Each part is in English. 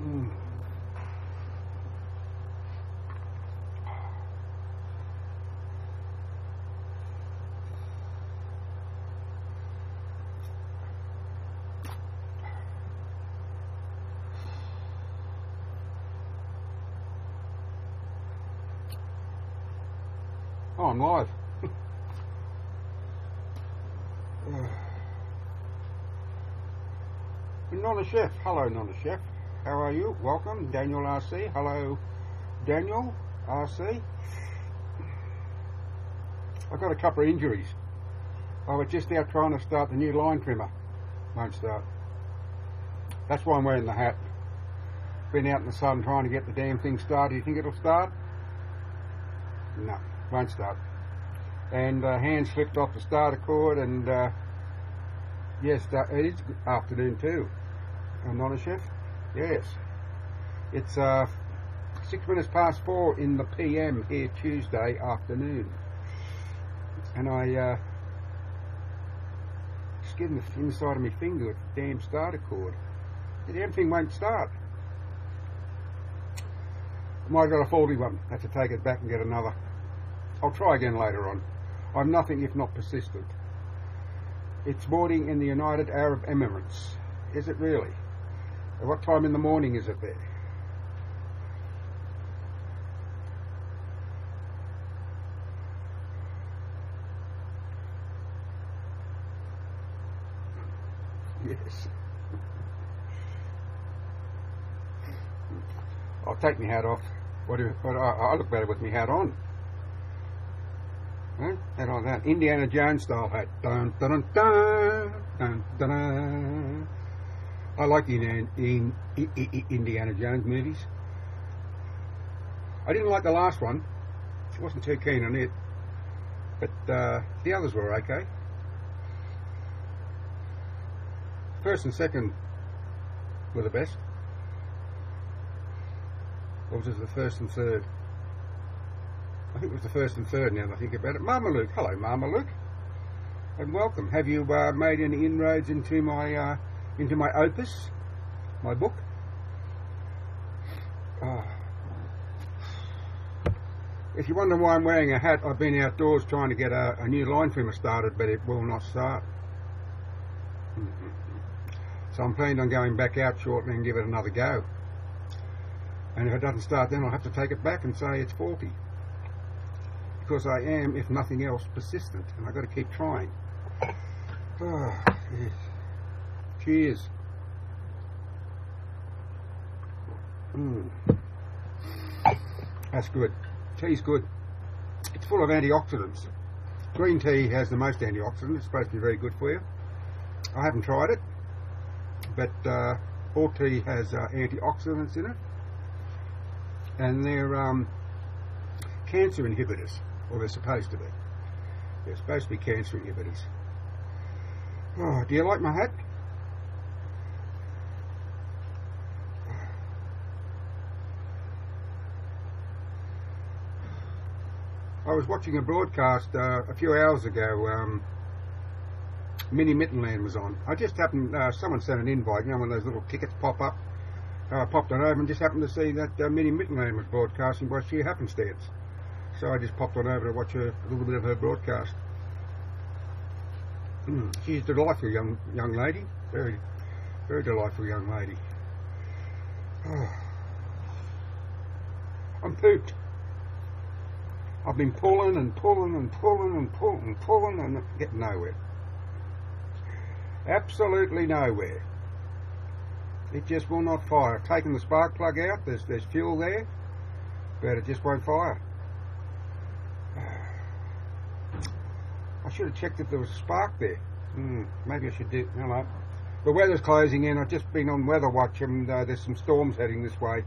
Mm. Oh, I'm live. Nonna Chef. Hello, Nonna Chef. How are you? Welcome. Daniel RC. Hello, Daniel RC. I've got a couple of injuries. I was just out trying to start the new line trimmer. Won't start. That's why I'm wearing the hat. Been out in the sun trying to get the damn thing started. You think it'll start? No, won't start. And hand slipped off the starter cord, and yes, it is afternoon too. I'm not a chef. Yes, it's 6 minutes past 4 in the PM here Tuesday afternoon, and I just getting the inside of my finger with the damn starter cord. The damn thing won't start. Might have got a faulty one. Have to take it back and get another. I'll try again later on. I'm nothing if not persistent. It's morning in the United Arab Emirates. Is it really? At what time in the morning is it there? Yes. I'll take my hat off. I look better with my hat on. Huh? Hat on that. Indiana Jones style hat. Dun, dun, dun, dun, dun, dun. I like the Indiana Jones movies. I didn't like the last one. I wasn't too keen on it. But the others were okay. First and second were the best. Or was it the first and third? I think it was the first and third now that I think about it. Marmaluke. Hello, Marmaluke. And welcome. Have you made any inroads into my opus, my book? If you wonder why I'm wearing a hat, I've been outdoors trying to get a new line trimmer started, but it will not start. So I'm planning on going back out shortly and give it another go. And if it doesn't start, then I'll have to take it back and say it's faulty. Because I am, if nothing else, persistent, and I've got to keep trying. Oh, yes. Cheers. That's good. Tea's good. It's full of antioxidants. Green tea has the most antioxidants. It's supposed to be very good for you. I haven't tried it, but all tea has antioxidants in it, and they're cancer inhibitors, or they're supposed to be. They're supposed to be cancer inhibitors. Oh, do you like my hat? I was watching a broadcast a few hours ago. Mini Mittenland was on. I just happened, someone sent an invite, you know, when those little tickets pop up. I popped on over and just happened to see that Mini Mittenland was broadcasting by sheer happenstance. So I just popped on over to watch a little bit of her broadcast. She's a delightful young lady. Very, very delightful young lady. Oh. I'm pooped. I've been pulling and pulling and pulling and pulling and pulling and getting nowhere. Absolutely nowhere. It just will not fire. I've taken the spark plug out. There's fuel there, but it just won't fire. I should have checked if there was a spark there. Maybe I should do. No. The weather's closing in. I've just been on weather watch, and there's some storms heading this way,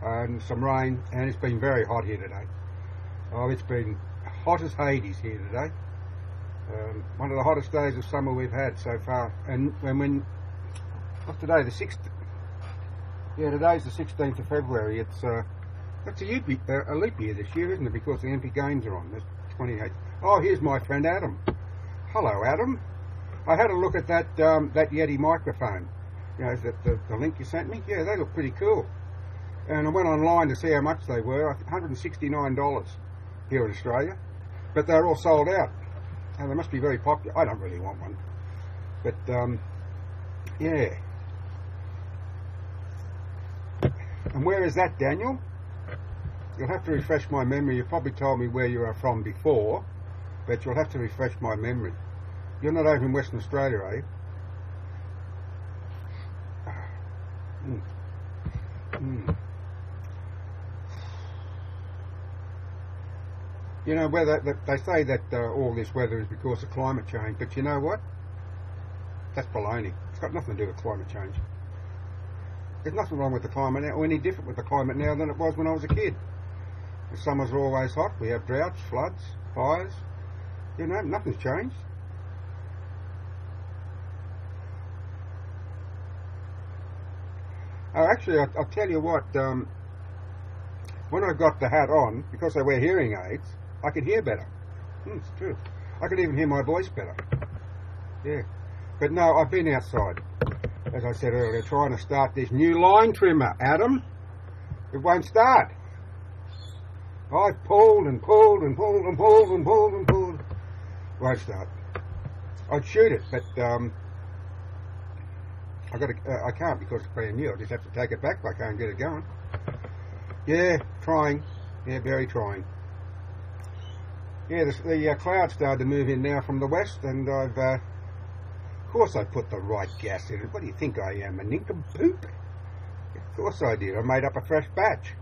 and some rain, and it's been very hot here today. Oh, it's been hot as Hades here today. One of the hottest days of summer we've had so far. And when what's today? The 6th. Yeah, today's the 16th of February. It's a leap year this year, isn't it? Because the Olympic Games are on. There's 28. Oh, here's my friend Adam. Hello, Adam. I had a look at that Yeti microphone. You know, is that the link you sent me? Yeah, they look pretty cool. And I went online to see how much they were. $169 here in Australia. But they're all sold out. And they must be very popular. I don't really want one. But, yeah. And where is that, Daniel? You'll have to refresh my memory. You probably told me where you are from before, but you'll have to refresh my memory. You're not over in Western Australia, are you? You know, they say that all this weather is because of climate change, but you know what? That's baloney. It's got nothing to do with climate change. There's nothing wrong with the climate now, or any different with the climate now than it was when I was a kid. The summers are always hot, we have droughts, floods, fires. You know, nothing's changed. Oh, actually, I'll tell you what, when I got the hat on, because I wear hearing aids, I could hear better. It's true. I could even hear my voice better. Yeah. But no, I've been outside, as I said earlier, trying to start this new line trimmer, Adam. It won't start. I've pulled and pulled and pulled and pulled and pulled and pulled. Won't start. I'd shoot it, but I can't because it's brand new. I just have to take it back if I can't get it going. Yeah, trying. Yeah, very trying. Yeah, the clouds started to move in now from the west, and of course I put the right gas in it. What do you think I am, a nincompoop? Of course I did. I made up a fresh batch.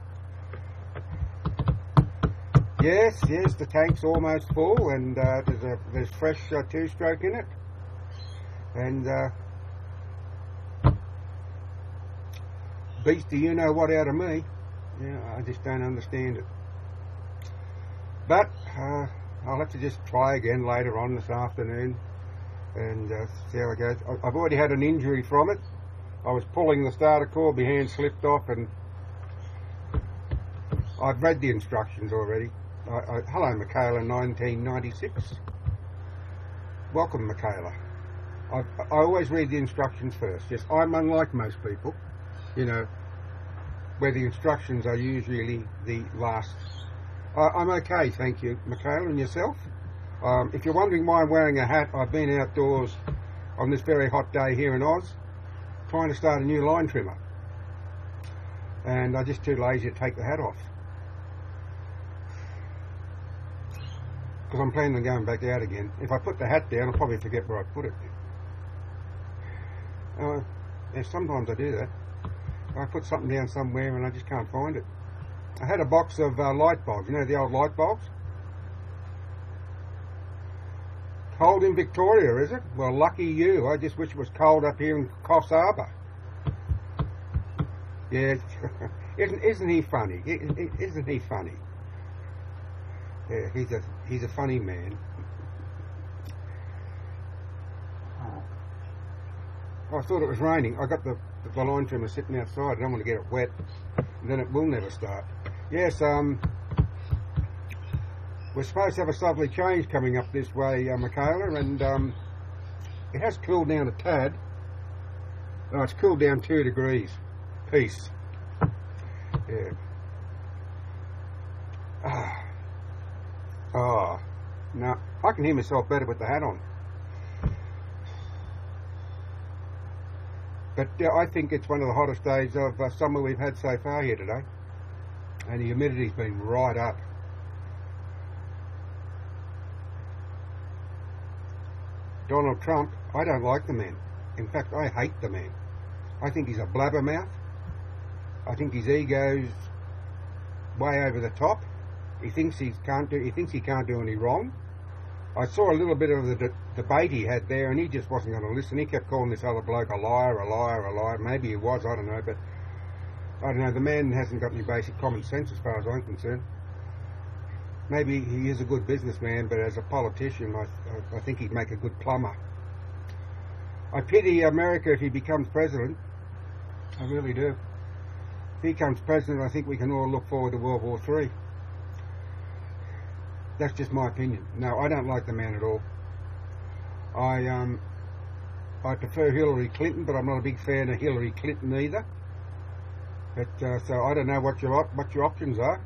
Yes, the tank's almost full, and there's fresh two-stroke in it. And beats the you-know-what out of me. Yeah, I just don't understand it. But I'll have to just try again later on this afternoon and see how it goes. I've already had an injury from it. I was pulling the starter cord, my hand slipped off, and I've read the instructions already. Hello, Michaela, 1996. Welcome, Michaela. I always read the instructions first. Yes, I'm unlike most people, you know, where the instructions are usually the last. I'm okay, thank you, Michaela, and yourself? If you're wondering why I'm wearing a hat, I've been outdoors on this very hot day here in Oz, trying to start a new line trimmer. And I'm just too lazy to take the hat off. Because I'm planning on going back out again. If I put the hat down, I'll probably forget where I put it. Yeah, sometimes I do that. I put something down somewhere and I just can't find it. I had a box of light bulbs, you know, the old light bulbs? Cold in Victoria, is it? Well, lucky you. I just wish it was cold up here in Coffs Harbour. Yeah, isn't he funny? Isn't he funny? Yeah, he's a funny man. Oh, I thought it was raining. I got the line trimmer sitting outside. I don't want to get it wet, and then it will never start. Yes, we're supposed to have a southerly change coming up this way, Michaela, and it has cooled down a tad. Oh, it's cooled down 2 degrees. Peace. Yeah. Oh, no, I can hear myself better with the hat on. But I think it's one of the hottest days of summer we've had so far here today. And the humidity's been right up. Donald Trump, I don't like the man. In fact, I hate the man. I think he's a blabbermouth. I think his ego's way over the top. He thinks he can't do any wrong. I saw a little bit of the debate he had there, and he just wasn't going to listen. He kept calling this other bloke a liar, a liar, a liar. Maybe he was, I don't know, but I don't know. The man hasn't got any basic common sense as far as I'm concerned. Maybe he is a good businessman, but as a politician, I think he'd make a good plumber. I pity America if he becomes president. I really do. If he becomes president, I think we can all look forward to World War III. That's just my opinion. No, I don't like the man at all. I prefer Hillary Clinton, but I'm not a big fan of Hillary Clinton either. But so I don't know what your options are.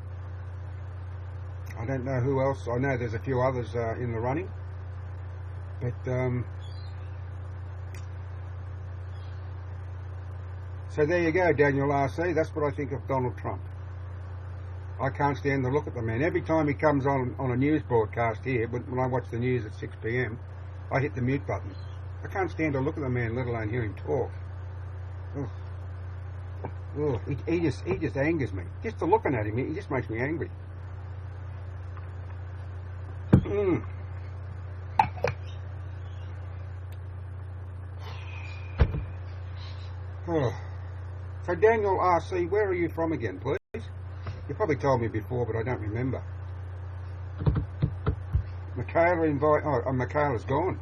I don't know who else. I know there's a few others in the running, but so there you go, Daniel RC. That's what I think of Donald Trump. I can't stand to look at the man. Every time he comes on a news broadcast here, when I watch the news at 6 p.m, I hit the mute button. I can't stand to look at the man, let alone hear him talk. Ugh. Ugh. He just angers me. Just to looking at him, he just makes me angry. Oh. So Daniel RC, where are you from again, please? You probably told me before, but I don't remember. Michaela Michaela's gone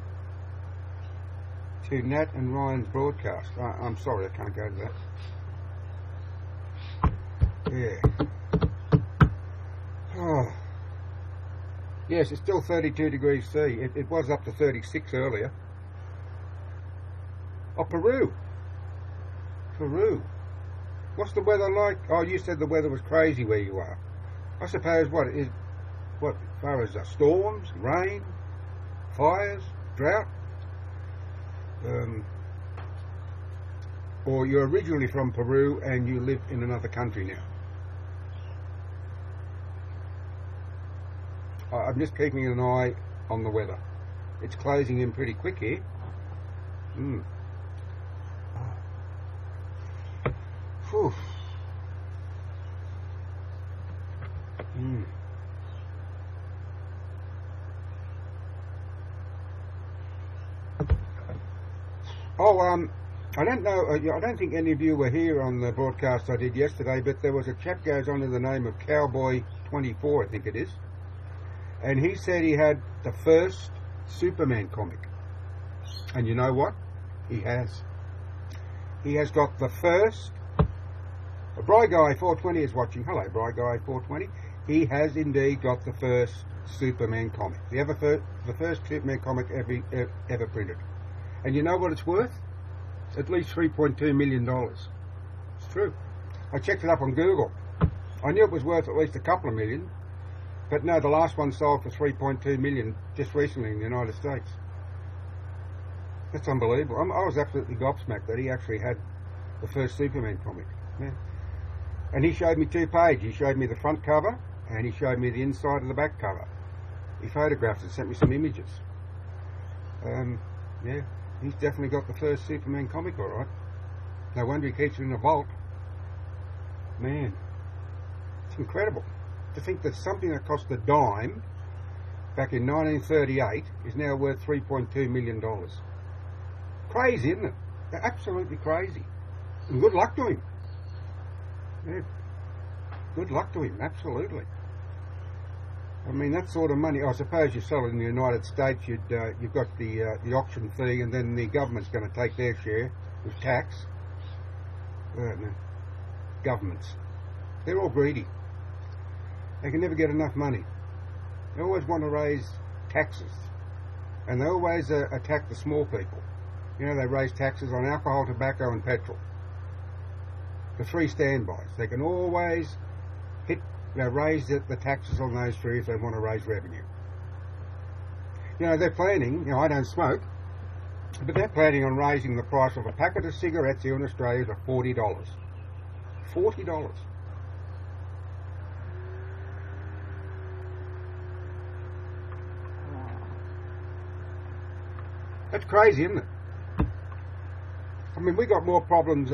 to Nat and Ryan's broadcast. I'm sorry, I can't go to that. Yeah. Oh. Yes, it's still 32 degrees C. It was up to 36 earlier. Oh, Peru. What's the weather like? Oh, you said the weather was crazy where you are. I suppose as far as storms, rain, fires, drought? Or you're originally from Peru and you live in another country now? I'm just keeping an eye on the weather. It's closing in pretty quick here. Whew. Oh, I don't know. I don't think any of you were here on the broadcast I did yesterday, but there was a chap goes under the name of Cowboy24, I think it is, and he said he had the first Superman comic. And you know what? He has. He has got the first. Bry Guy 420 is watching. Hello, Bry Guy 420. He has indeed got the first Superman comic. The first Superman comic ever printed. And you know what it's worth? At least $3.2 million. It's true. I checked it up on Google. I knew it was worth at least a couple of million, but no, the last one sold for $3.2 million just recently in the United States. That's unbelievable. I was absolutely gobsmacked that he actually had the first Superman comic. Yeah. And he showed me 2 pages. He showed me the front cover and he showed me the inside of the back cover. He photographed it, sent me some images. Yeah, he's definitely got the first Superman comic, all right. No wonder he keeps it in a vault. Man, it's incredible to think that something that cost a dime back in 1938 is now worth $3.2 million. Crazy, isn't it? Absolutely crazy. And good luck to him. Yeah. Good luck to him, absolutely. I mean, that sort of money, I suppose you sell it in the United States, you've got the auction fee, and then the government's going to take their share with tax. No. Governments. They're all greedy. They can never get enough money. They always want to raise taxes. And they always attack the small people. You know, they raise taxes on alcohol, tobacco and petrol. The 3 standbys. They can always raise the taxes on those 3 if they want to raise revenue. You know, they're planning, I don't smoke, but they're planning on raising the price of a packet of cigarettes here in Australia to $40. $40. That's crazy, isn't it? I mean, we got more problems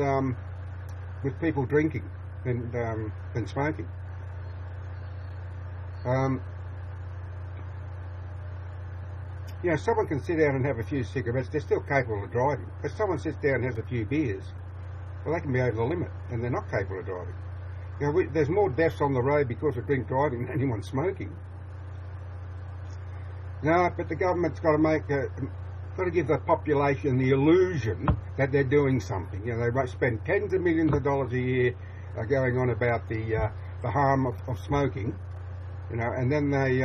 with people drinking than smoking. Someone can sit down and have a few cigarettes, they're still capable of driving. If someone sits down and has a few beers, well, they can be over the limit, and they're not capable of driving. There's more deaths on the road because of drink driving than anyone smoking. No, but the government's got to give the population the illusion that they're doing something. They spend tens of millions of dollars a year going on about the harm of smoking, and then they,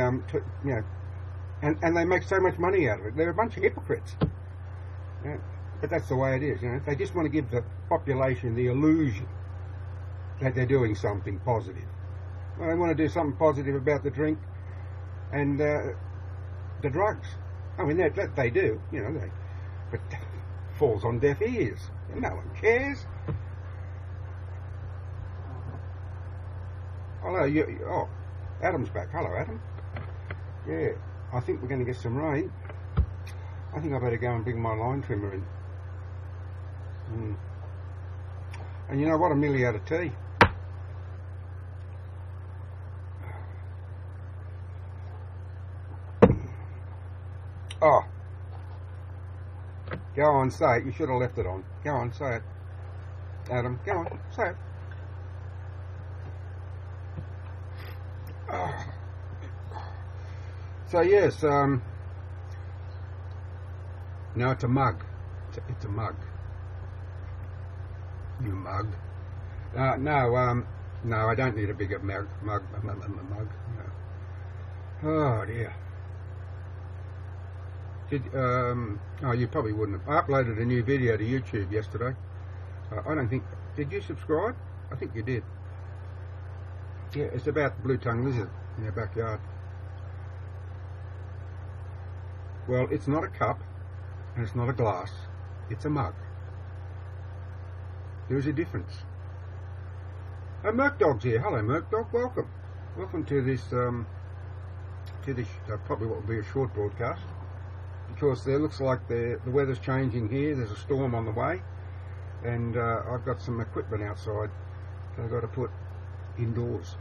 and they make so much money out of it. They're a bunch of hypocrites. Yeah. But that's the way it is, you know. They just want to give the population the illusion that they're doing something positive. Well, they want to do something positive about the drink and the drugs. I mean, that they do, you know, but falls on deaf ears. No one cares. Hello, oh, Adam's back. Hello, Adam. Yeah, I think we're going to get some rain. I think I better go and bring my line trimmer in. And you know what? I'm nearly out of tea. Oh. Go on, say it. You should have left it on. Go on, say it. Adam, go on, say it. Oh. So yes, no, it's a mug. It's a mug. You mug. No, I don't need a bigger mug. No. Oh dear. Oh, you probably wouldn't have. I uploaded a new video to YouTube yesterday. I don't think. Did you subscribe? I think you did. Yeah, it's about the blue-tongued lizard in your backyard. Well, it's not a cup, and it's not a glass. It's a mug. There is a difference. Oh, Merc Dog's here. Hello, Merc Dog. Welcome. Welcome to this. Probably what will be a short broadcast, because it looks like the weather's changing here. There's a storm on the way, and I've got some equipment outside that I've got to put indoors.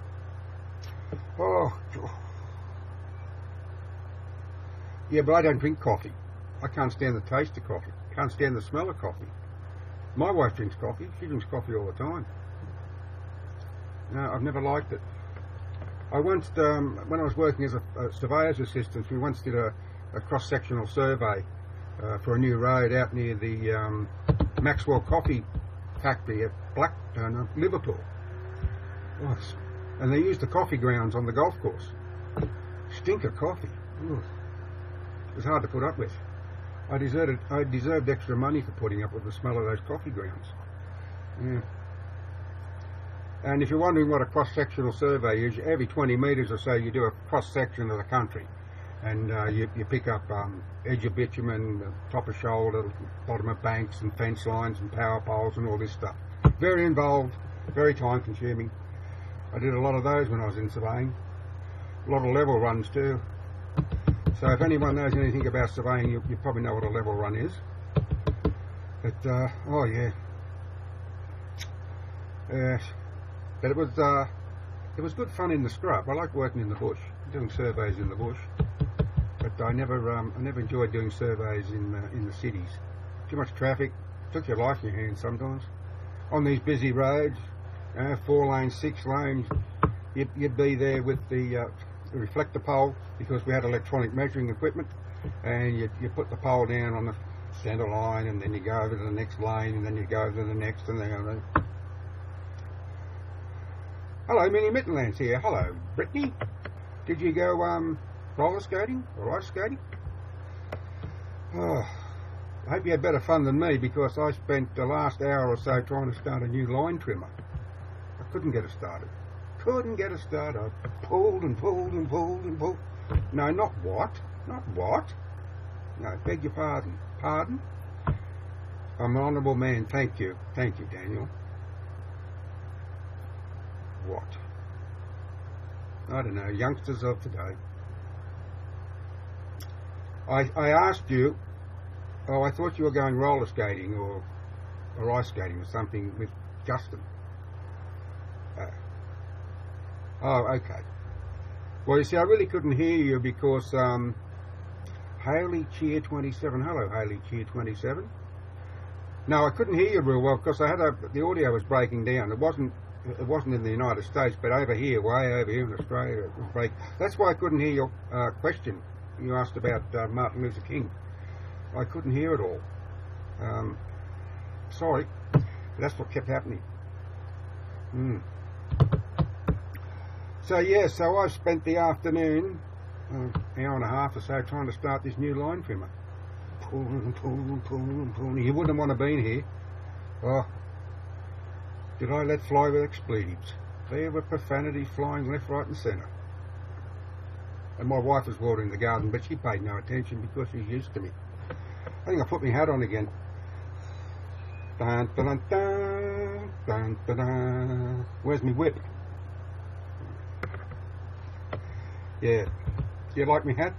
Oh. Yeah, but I don't drink coffee. I can't stand the taste of coffee. Can't stand the smell of coffee. My wife drinks coffee. She drinks coffee all the time. No, I've never liked it. I once, when I was working as a surveyor's assistant, we once did a cross-sectional survey for a new road out near the Maxwell Coffee Factory at Liverpool. Oh, and they used the coffee grounds on the golf course. Stinker coffee. Ooh. It was hard to put up with. I deserved extra money for putting up with the smell of those coffee grounds. Yeah. And if you're wondering what a cross-sectional survey is, every 20 metres or so you do a cross-section of the country. And you pick up edge of bitumen, top of shoulder, bottom of banks and fence lines and power poles and all this stuff. Very involved, very time-consuming. I did a lot of those when I was in surveying. A lot of level runs too. So if anyone knows anything about surveying, you probably know what a level run is. But, oh yeah. But it was good fun in the scrub. I like working in the bush, doing surveys in the bush. But I never enjoyed doing surveys in the cities. Too much traffic, took your life in your hands sometimes. On these busy roads, 4 lanes, 6 lanes, you'd be there with the reflector pole, because we had electronic measuring equipment, and you put the pole down on the centre line, and then you go over to the next lane, and then you go over to the next, and then Hello, Minnie Mittenland's here. Hello, Brittany. Did you go roller skating or ice skating? Oh, I hope you had better fun than me, because I spent the last hour or so trying to start a new line trimmer. I couldn't get it started. I pulled and pulled and pulled and pulled. No, not what? Not what? No, beg your pardon. Pardon? I'm an honourable man. Thank you. Thank you, Daniel. What? I don't know. Youngsters of today. I asked you. Oh, I thought you were going roller skating or ice skating or something with Justin. Oh, okay. Well, you see, I really couldn't hear you because Haley Cheer 27. Hello, Haley Cheer 27. No, I couldn't hear you real well because I had the audio was breaking down. It wasn't in the United States, but over here, way over here in Australia, it was break. That's why I couldn't hear your question. You asked about Martin Luther King. I couldn't hear it all. Sorry, but that's what kept happening. So yeah, so I spent the afternoon, hour and a half or so, trying to start this new line trimmer. pulling and pulling and pulling and pulling. You wouldn't want to be here. Oh, did I let fly with expletives? There were profanity flying left, right and centre. And my wife was watering the garden, but she paid no attention because she's used to me. I think I put my hat on again. Dun, dun, dun, dun, dun, dun, dun. Where's my whip? Yeah. Do you like my hat?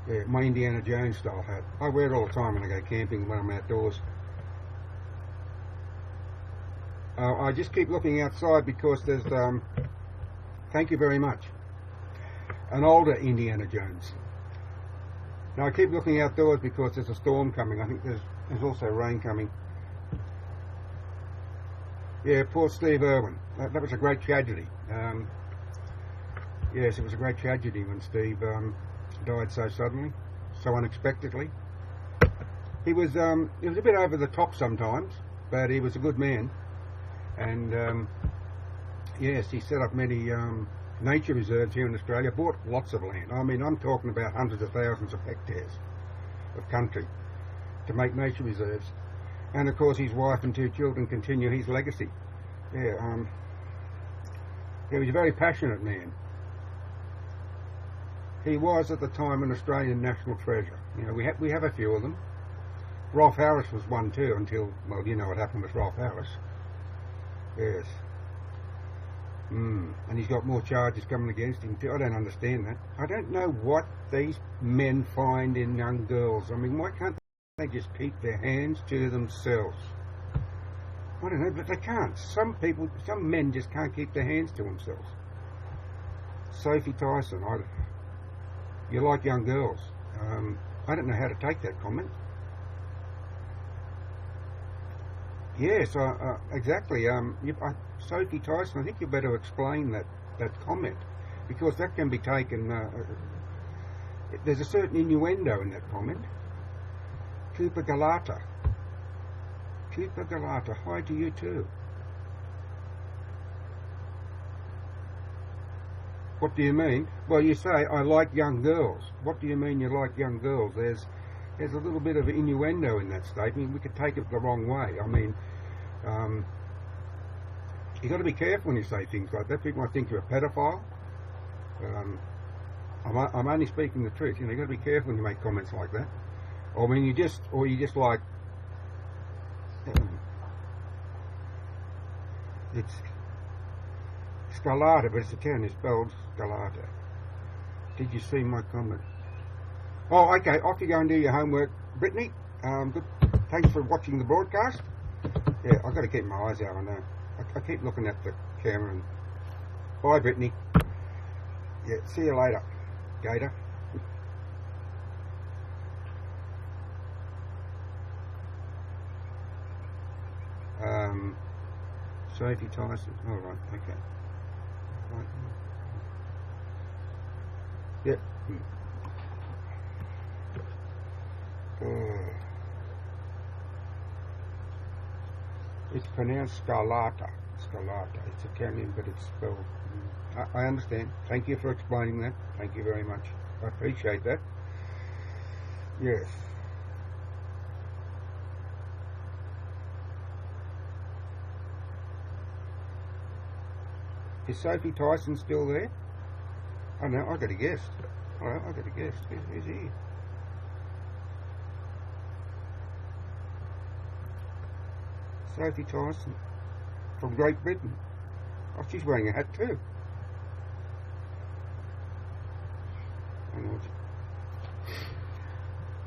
Yeah, my Indiana Jones style hat. I wear it all the time when I go camping, when I'm outdoors. I just keep looking outside because there's, thank you very much, an older Indiana Jones. Now I keep looking outdoors because there's a storm coming. I think there's also rain coming. Yeah, poor Steve Irwin. That was a great tragedy. Yes, it was a great tragedy when Steve died so suddenly, so unexpectedly. He was a bit over the top sometimes, but he was a good man. And yes, he set up many nature reserves here in Australia, bought lots of land. I mean, I'm talking about hundreds of thousands of hectares of country to make nature reserves. And of course his wife and 2 children continue his legacy. Yeah, he was a very passionate man. He was at the time an Australian national treasure. You know, we have a few of them. Rolf Harris was one too, until, well, you know what happened with Rolf Harris. Yes. And he's got more charges coming against him too. I don't understand that. I don't know what these men find in young girls. I mean, why can't they just keep their hands to themselves? I don't know, but they can't. Some men just can't keep their hands to themselves. Sophie Tyson, you like young girls. I don't know how to take that comment. Yes, exactly. Sophie Tyson, I think you better explain that comment, because that can be taken. There's a certain innuendo in that comment. Cooper Galata. Cooper Galata, hi to you too. What do you mean? Well, you say, I like young girls. What do you mean you like young girls? There's a little bit of innuendo in that statement. We could take it the wrong way. I mean, you've got to be careful when you say things like that. People might think you're a pedophile. I'm only speaking the truth. You know, you've got to be careful when you make comments like that. Or when you just like, it's Scarlata, but it's a town. It's spelled Scarlata. Did you see my comment? Oh, okay. Off you go and do your homework, Brittany. Good. Thanks for watching the broadcast. Yeah, I've got to keep my eyes out on that. I keep looking at the camera. And bye, Brittany. Yeah, see you later, Gator. Sophie Tyson. All right. Okay. Right. Yep. It's pronounced Scarlata. Scarlata. It's Italian, but it's spelled. I understand. Thank you for explaining that. Thank you very much. I appreciate that. Yes. Is Sophie Tyson still there? Oh no, I got a guest. Alright, I got a guest. Who's he? Sophie Tyson from Great Britain. Oh, she's wearing a hat too.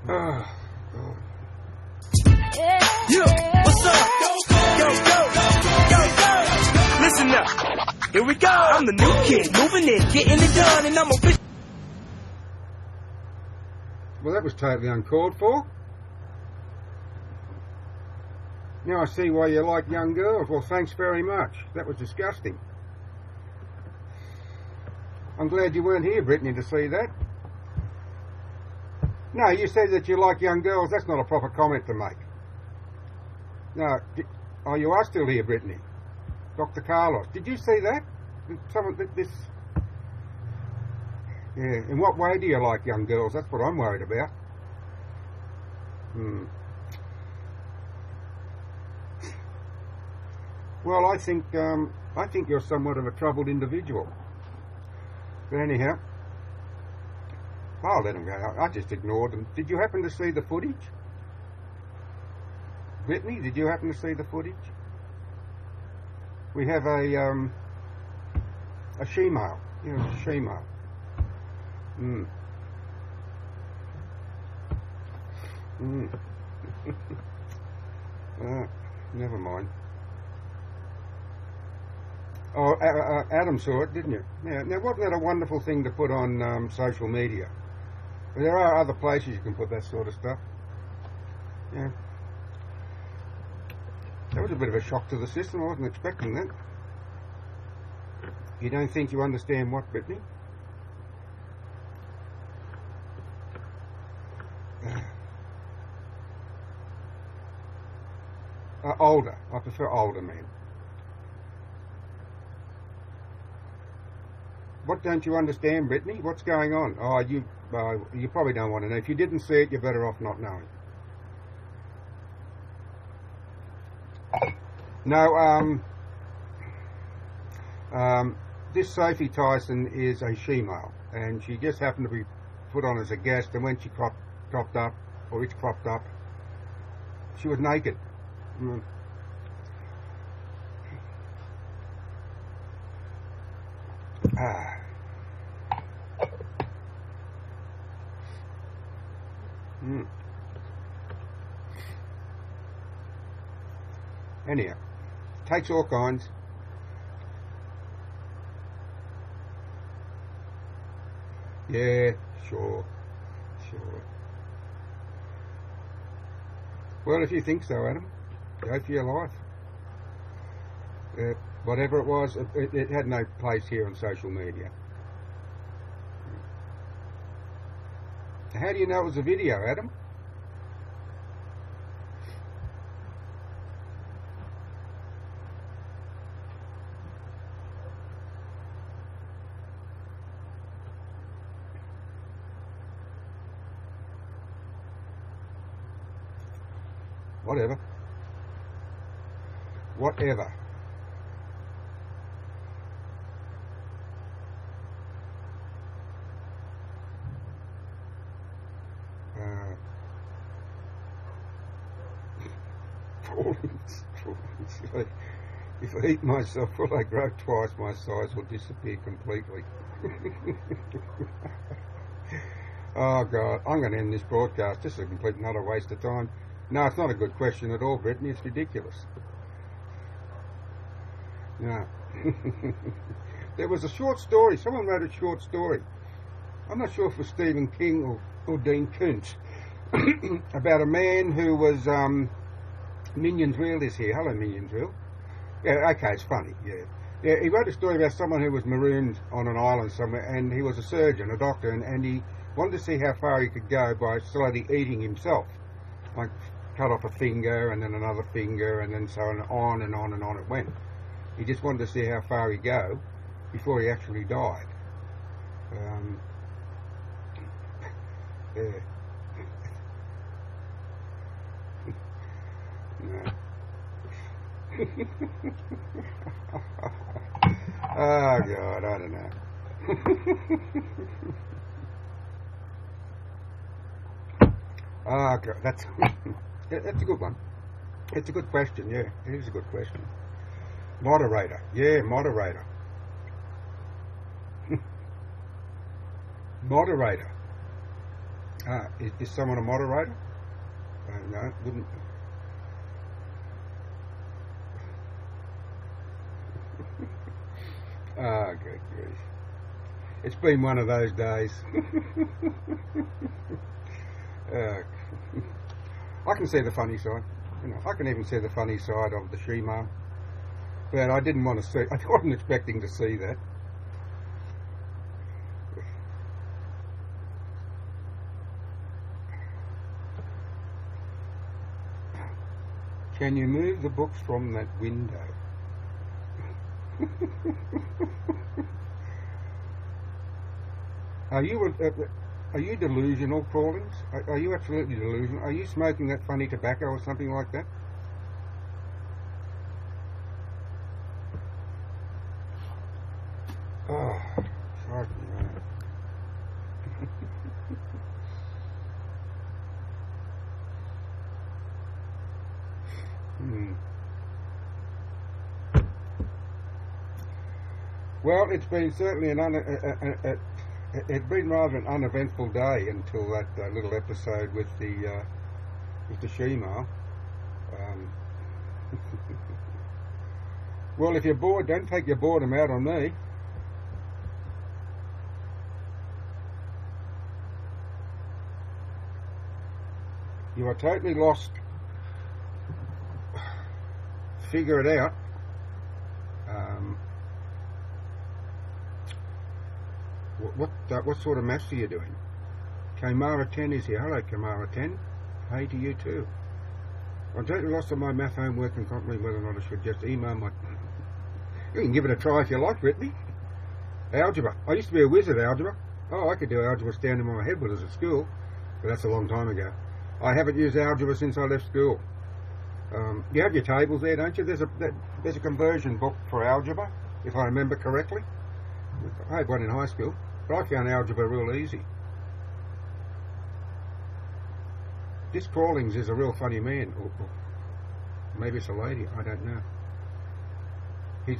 Oh, God. Yeah, what's up? Go. Listen up. Here we go. I'm the new kid, moving in, getting it done, and I'm a... Well, that was totally uncalled for. Now I see why you like young girls. Well, thanks very much. That was disgusting. I'm glad you weren't here, Brittany, to see that. No, you said that you like young girls. That's not a proper comment to make. No, oh, you are still here, Brittany. Dr. Carlos. Did you see that? Yeah. In what way do you like young girls? That's what I'm worried about. Well, I think you're somewhat of a troubled individual. But anyhow, I'll let them go. I just ignored them. Did you happen to see the footage? Brittany, did you happen to see the footage? We have a she-male. Yeah, a she-male. Never mind. Oh, Adam saw it, didn't you? Yeah. Now, wasn't that a wonderful thing to put on social media? There are other places you can put that sort of stuff. Yeah. That was a bit of a shock to the system. I wasn't expecting that. You don't think you understand what, Brittany? Older. I prefer older men. What don't you understand, Brittany? What's going on? Oh, you probably don't want to know. If you didn't see it, you're better off not knowing. No, this Sophie Tyson is a she-male, and she just happened to be put on as a guest, and when she cropped up, or it's cropped up, she was naked. Anyhow, takes all kinds. Yeah, sure. Well, if you think so, Adam, go for your life. Whatever it was, it had no place here on social media. How do you know it was a video, Adam? Whatever. If I eat myself full, I grow twice my size will disappear completely. Oh God, I'm going to end this broadcast. This is a complete and utter waste of time. No, it's not a good question at all, Brittany. It's ridiculous. No. There was a short story. Someone wrote a short story. I'm not sure if it was Stephen King or Dean Koontz. About a man who was... Minions Reel is here. Hello, Minions Reel. Yeah, okay, it's funny, yeah. Yeah, he wrote a story about someone who was marooned on an island somewhere, and he was a surgeon, a doctor, and he wanted to see how far he could go by slowly eating himself. Like, cut off a finger, and then another finger, and then so on and on and on it went. He just wanted to see how far he'd go before he actually died. Yeah. No. Oh God, I don't know. Oh God, that's a good one. It's a good question. Yeah, it is a good question. Moderator. Yeah, moderator. Moderator. Is someone a moderator? No, wouldn't. Oh, good grief. It's been one of those days. I can see the funny side. You know, I can even see the funny side of the she-male. But I didn't want to see... I wasn't expecting to see that. Can you move the books from that window? Are you delusional, Crawlings? Are you absolutely delusional? Are you smoking that funny tobacco or something like that? Oh, fuck me. Well, it's been certainly it's been rather an uneventful day until that little episode with the Shimo. Well, if you're bored, don't take your boredom out on me. You are totally lost. Figure it out. What sort of maths are you doing? Kamara 10 is here. Hello, Kamara 10. Hey to you too. I'm totally lost on my math homework and contemplating whether or not I should just email my... You can give it a try if you like, Whitney. Algebra. I used to be a whiz at algebra. Oh, I could do algebra standing on my head when I was at school, but that's a long time ago. I haven't used algebra since I left school. You have your tables there, don't you? There's a conversion book for algebra, if I remember correctly. I had one in high school, but I found algebra real easy. This Crawlings is a real funny man. Or maybe it's a lady, I don't know. He's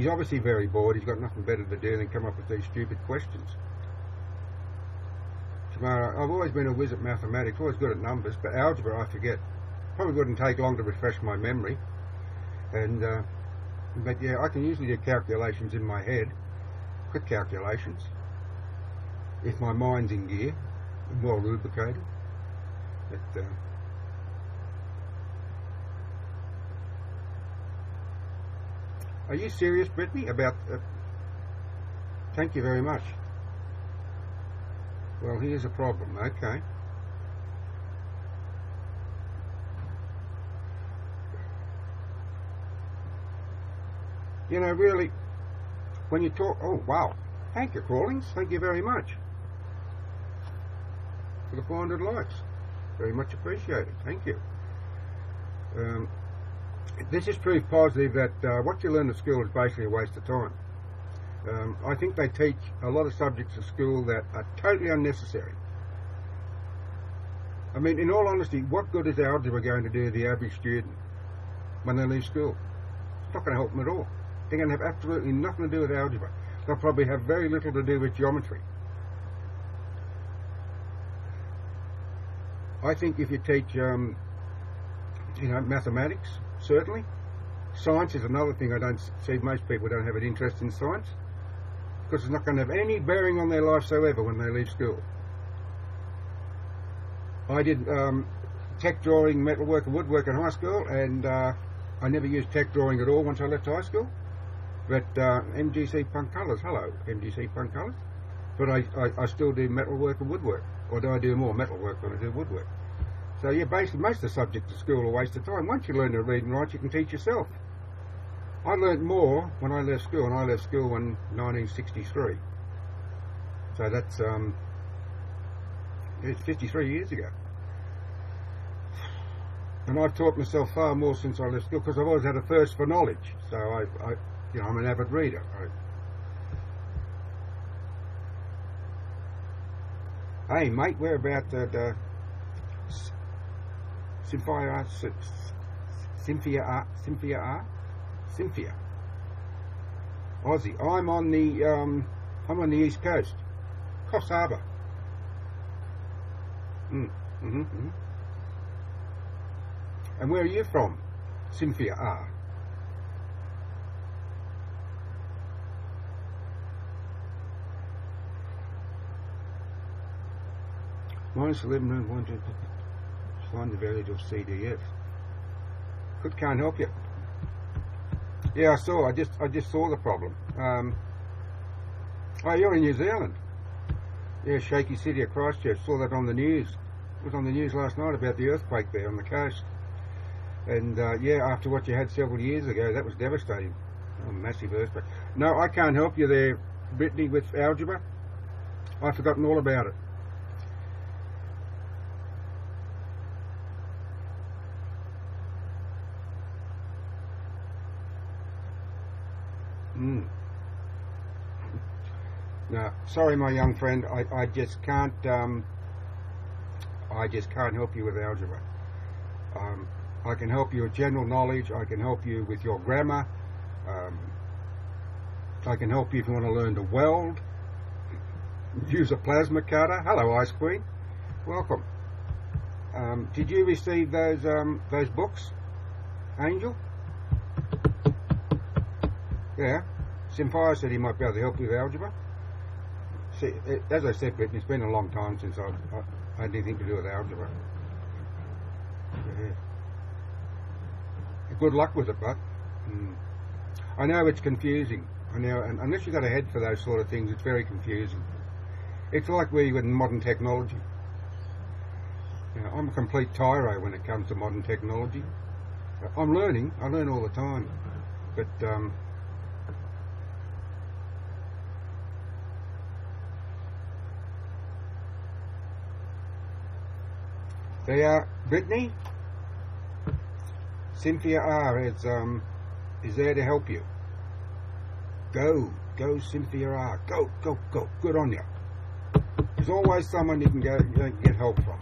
obviously very bored. He's got nothing better to do than come up with these stupid questions. I've always been a whiz at mathematics, always good at numbers, but algebra I forget. Probably wouldn't take long to refresh my memory. And but yeah, I can usually do calculations in my head, quick calculations, if my mind's in gear and well lubricated. But are you serious, Brittany, about... thank you very much. Well, here's a problem, okay. You know, really, when you talk... Oh, wow. Thank you, Crawlings. Thank you very much for the 400 likes. Very much appreciated. Thank you. This is proof positive that what you learn at school is basically a waste of time. I think they teach a lot of subjects at school that are totally unnecessary. I mean, in all honesty, what good is algebra going to do the average student when they leave school? It's not going to help them at all. They're going to have absolutely nothing to do with algebra. They'll probably have very little to do with geometry. I think if you teach, you know, mathematics, certainly. Science is another thing I don't see. Most people don't have an interest in science, because it's not going to have any bearing on their life whatsoever when they leave school. I did tech drawing, metalwork and woodwork in high school, and I never used tech drawing at all once I left high school. But MGC Punk Colours, hello MGC Punk Colours. But I still do metalwork and woodwork, or do I do more metalwork than I do woodwork? So yeah, basically most of the subjects at school are a waste of time. Once you learn to read and write, you can teach yourself. I learnt more when I left school, and I left school in 1963. So that's it's 53 years ago. And I've taught myself far more since I left school, because I've always had a thirst for knowledge. So you know, I'm an avid reader. Hey mate, we're about the Cynthia Aussie. I'm on the East Coast, Coffs Harbour. And where are you from, Cynthia R? Minus 11 and 1 to find the value of CDF. Can't help you. Yeah, I just saw the problem. Oh, you're in New Zealand. Yeah, Shaky City of Christchurch. Saw that on the news. It was on the news last night about the earthquake there on the coast. And yeah, after what you had several years ago, that was devastating. A massive earthquake. No, I can't help you there, Brittany with algebra. I've forgotten all about it. No, sorry, my young friend. I just can't. I just can't help you with algebra. I can help you with general knowledge. I can help you with your grammar. I can help you if you want to learn to weld. Use a plasma cutter. Hello, Ice Queen. Welcome. Did you receive those books, Angel? Yeah. Simfire said he might be able to help you with algebra. See, as I said, Brittany, it's been a long time since I had anything to do with algebra. Yeah. Good luck with it, bud. I know it's confusing. I know, and unless you've got a head for those sort of things, it's very confusing. It's like we with modern technology. You know, I'm a complete tyro when it comes to modern technology. I'm learning. I learn all the time. But Brittany, Cynthia R is there to help you. Go, Cynthia R. Go. Good on you. There's always someone you can go get help from.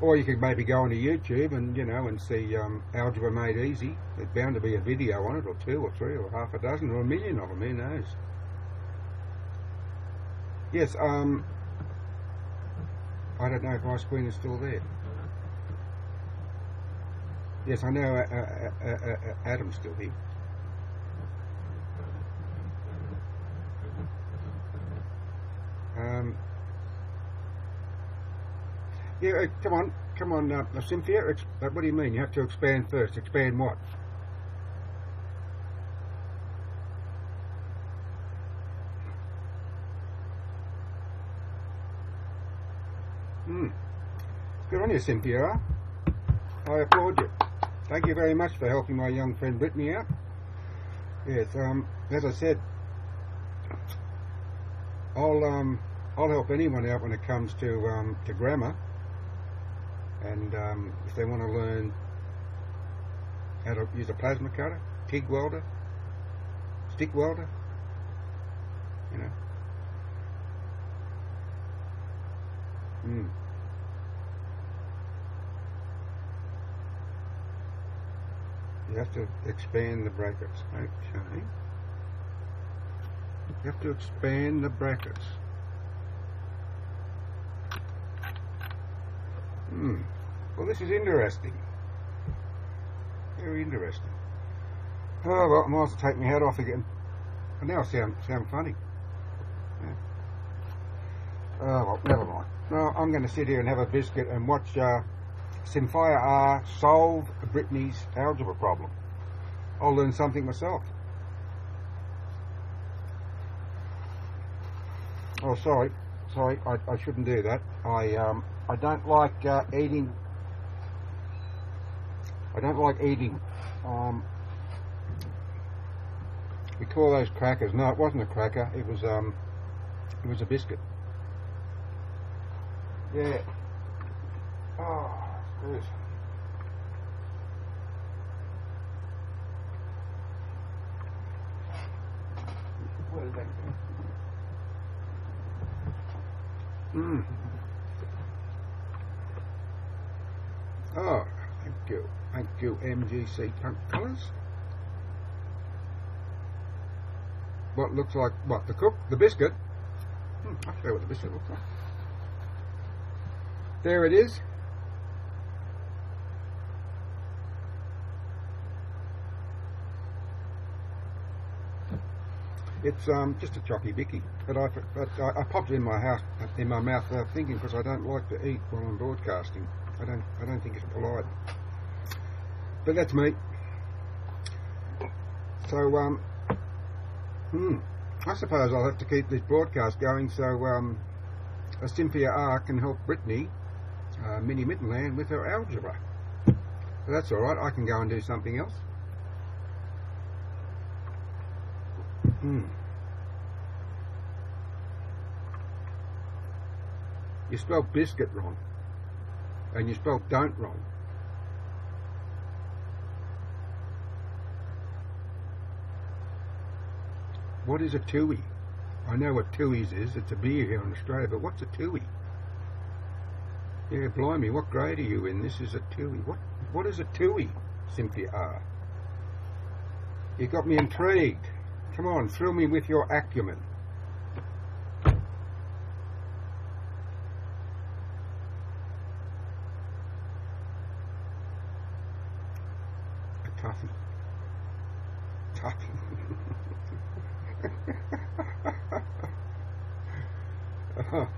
Or you could maybe go onto YouTube and and see Algebra Made Easy. There's bound to be a video on it, or 2 or 3 or half a dozen or a million of them. Who knows? Yes. I don't know if Ice Queen is still there. Yes, I know Adam's still here. Yeah, come on, Cynthia. What do you mean? You have to expand first. Expand what? Good on you, Cynthia. I applaud you. Thank you very much for helping my young friend Brittany out. Yes, as I said, I'll help anyone out when it comes to grammar, and if they want to learn how to use a plasma cutter, TIG welder, stick welder, You have to expand the brackets. Okay. You have to expand the brackets. Well, this is interesting. Very interesting. Oh, well, I might as well take my hat off again. And now I sound funny. Yeah. Oh, well, never mind. No, I'm going to sit here and have a biscuit and watch Simfire R solve Brittany's algebra problem. I'll learn something myself. Oh, sorry, I shouldn't do that. I don't like eating. I don't like eating. We call those crackers. No, it wasn't a cracker. It was a biscuit. Yeah. Oh, good. Where did that go? Oh, thank you, MGC Colours. What looks like what? The biscuit? I'll show you what the biscuit looks like. There it is. It's just a chocky bicky, but I popped it in my mouth without thinking, because I don't like to eat while I'm broadcasting. I don't think it's polite. But that's me. So I suppose I'll have to keep this broadcast going so Cynthia R can help Brittany, Mini Mittenland, with her algebra. But that's all right. I can go and do something else. You spelled biscuit wrong. And you spelled don't wrong. What is a tui? I know what tuis is. It's a beer here in Australia, but what's a tui? Yeah, blimey, what grade are you in? This is a tui. What is a tui? Cynthia R. You got me intrigued. Come on, thrill me with your acumen. A toughie. Toughie. Oh.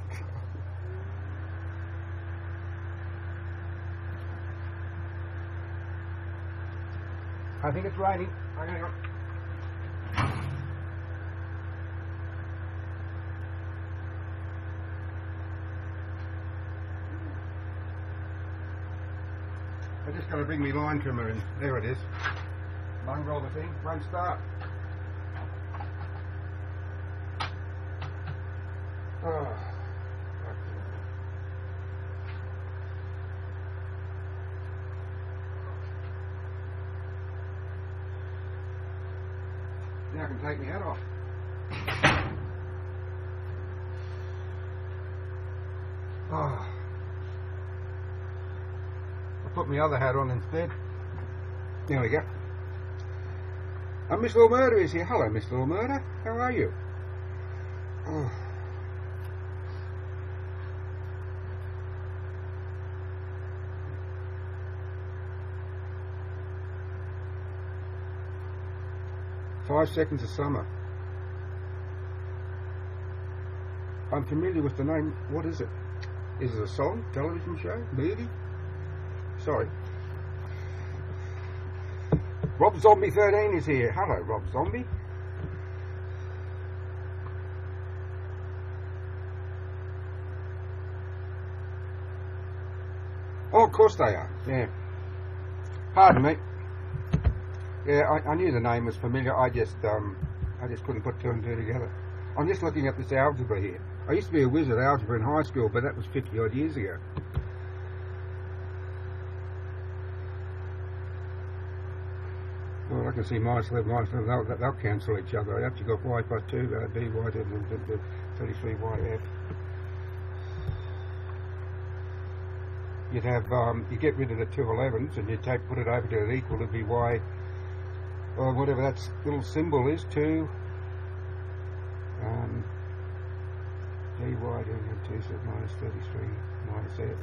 I think it's raining. Hang on. I just got to bring my line trimmer in. There it is. Mongrel the thing. Won't start. Oh. Now I can take my hat off. Oh. I'll put my other hat on instead. There we go. And Miss Little Murder is here. Hello, Miss Little Murder. How are you? Oh. "5 Seconds of Summer." I'm familiar with the name. What is it? Is it a song? Television show? Movie? Sorry. Rob Zombie 13 is here. Hello, Rob Zombie. Oh, of course they are. Yeah. Pardon me. Yeah, I knew the name was familiar. I just couldn't put two and two together. I'm just looking at this algebra here. I used to be a whiz at algebra in high school, but that was 50 odd years ago. Well, I can see minus 11, minus 11, they'll cancel each other out. You've got y plus 2, dy to 33yf. You'd have, you get rid of the 2 11s and you put it over to an equal to be y, or whatever that little symbol is, 2, dy to 2, so minus 33 minus f.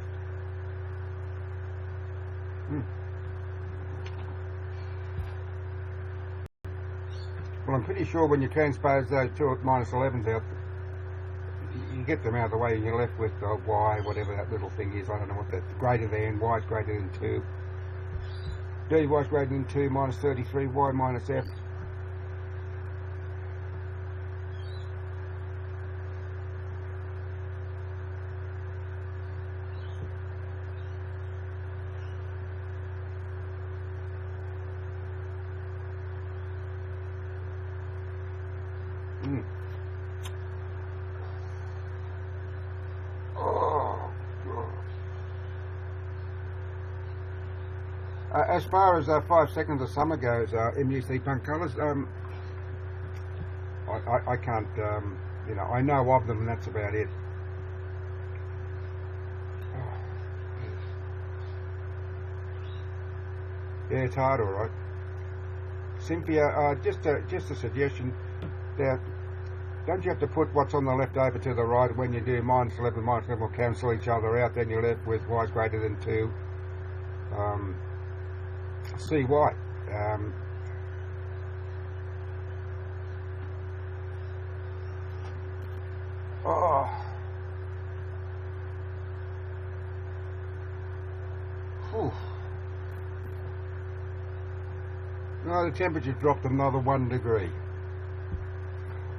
Well, I'm pretty sure when you transpose those 2 minus 11s out, you get them out of the way and you're left with y, whatever that little thing is. I don't know what that, greater than, y is greater than 2. dy is greater than 2 minus 33, y minus f. As far as 5 Seconds of Summer goes, MUC Punk Colours, I can't, you know, I know of them and that's about it. Yeah, it's hard, all right. Cynthia, just a suggestion. That don't you have to put what's on the left over to the right when you do minus 11 will cancel each other out, then you're left with y is greater than 2. CY. No, the temperature dropped another 1 degree.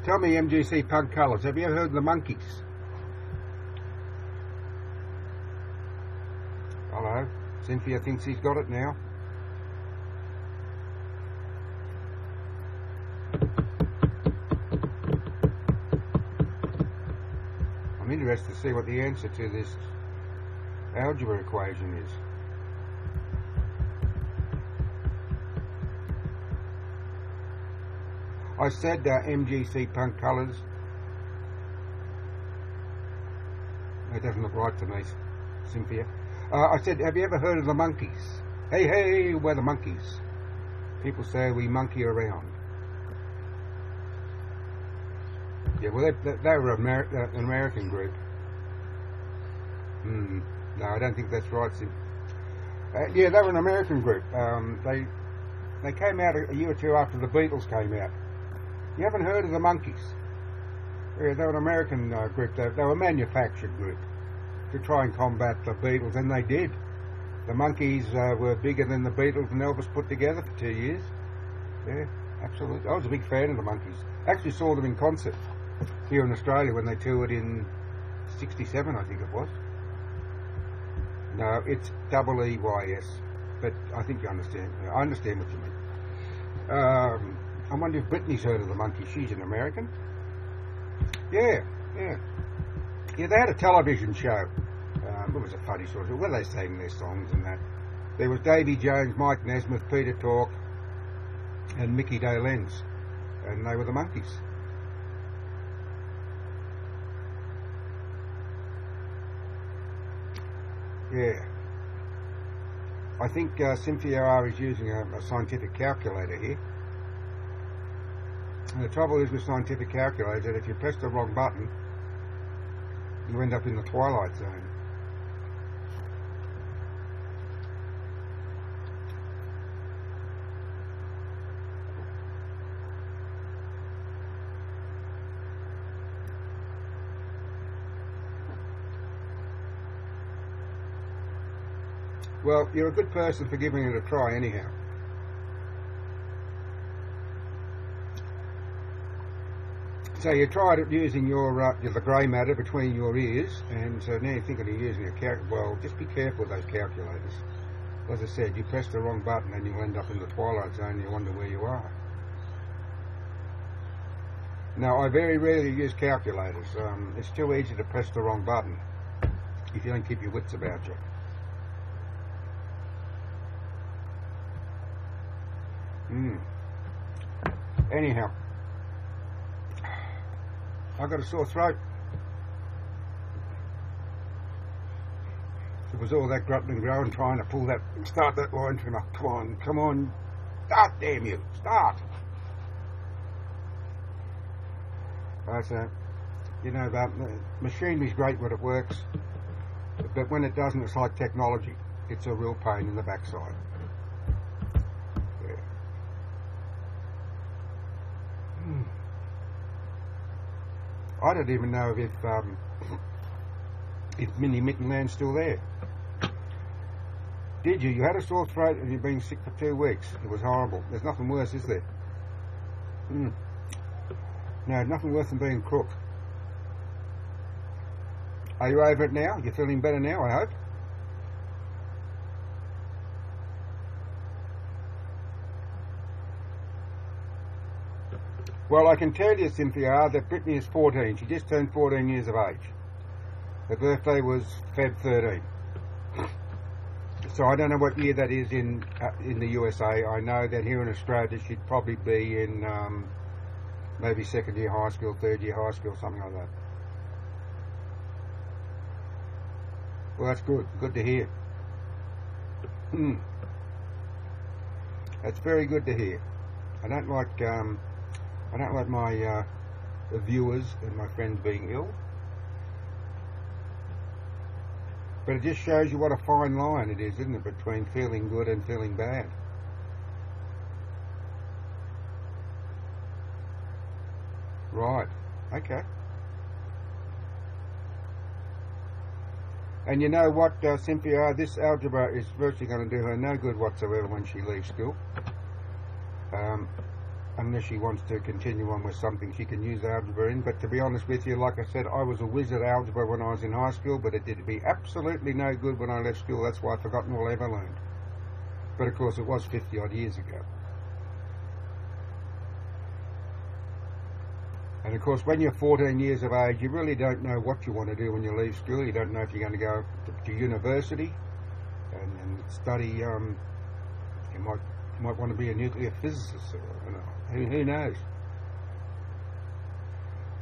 Tell me, MGC Pug Colours, have you ever heard of the monkeys? Hello, Cynthia thinks he's got it now. interested to see what the answer to this algebra equation is. I said MGC punk colours. It doesn't look right to me, Cynthia. I said, have you ever heard of the monkeys? Hey, hey, we're the monkeys. People say we monkey around. Yeah, well, they were an American group. No, I don't think that's right, Sim. Yeah, they were an American group. They came out a year or two after the Beatles came out. You haven't heard of the monkeys? Yeah, they were an American group. They were a manufactured group to try and combat the Beatles, and they did. The monkeys were bigger than the Beatles and Elvis put together for 2 years. Yeah, absolutely. I was a big fan of the monkeys. Actually saw them in concert here in Australia when they toured in '67, I think it was. No, it's EEYS, but I think you understand. I understand what you mean. I wonder if Brittany's heard of the monkeys. She's an American. Yeah. Yeah, they had a television show. It was a funny sort of, where they sang their songs and that. There was Davy Jones, Mike Nesmith, Peter Tork, and Mickey Day Lenz, and they were the monkeys. Yeah. I think Cynthia R is using a scientific calculator here. And the trouble is with scientific calculators that if you press the wrong button, you end up in the twilight zone. Well, you're a good person for giving it a try anyhow. So you tried it using the grey matter between your ears, and so now you're thinking of using a calculator. Well, just be careful with those calculators. As I said, you press the wrong button and you'll end up in the twilight zone and you wonder where you are. Now, I very rarely use calculators. It's too easy to press the wrong button if you don't keep your wits about you. Anyhow, I got a sore throat. It was all that grunting and growing trying to start that line trimmer. Come on, start, damn you, start. So, you know, machinery's great when it works, but when it doesn't, it's like technology. It's a real pain in the backside. I don't even know if Minnie Mittenland's still there. Did you? You had a sore throat and you've been sick for 2 weeks. It was horrible. There's nothing worse, is there? No, nothing worse than being crook. Are you over it now? You're feeling better now, I hope? Well, I can tell you, Cynthia, that Brittany is 14. She just turned 14 years of age. Her birthday was Feb 13. So I don't know what year that is in the USA. I know that here in Australia she'd probably be in maybe second year high school, third year high school, something like that. Well, that's good. Good to hear. That's very good to hear. I don't like my viewers and my friends being ill. But it just shows you what a fine line it is, isn't it, between feeling good and feeling bad. Right. Okay. And you know what, Cynthia, this algebra is virtually going to do her no good whatsoever when she leaves school. Unless she wants to continue on with something she can use algebra in. But to be honest with you, like I said, I was a whiz at algebra when I was in high school, but it did me absolutely no good when I left school. That's why I've forgotten all I ever learned. But of course, it was 50 odd years ago. And of course, when you're 14 years of age, you really don't know what you want to do when you leave school. You don't know if you're going to go to university and study. You might want to be a nuclear physicist, or who knows.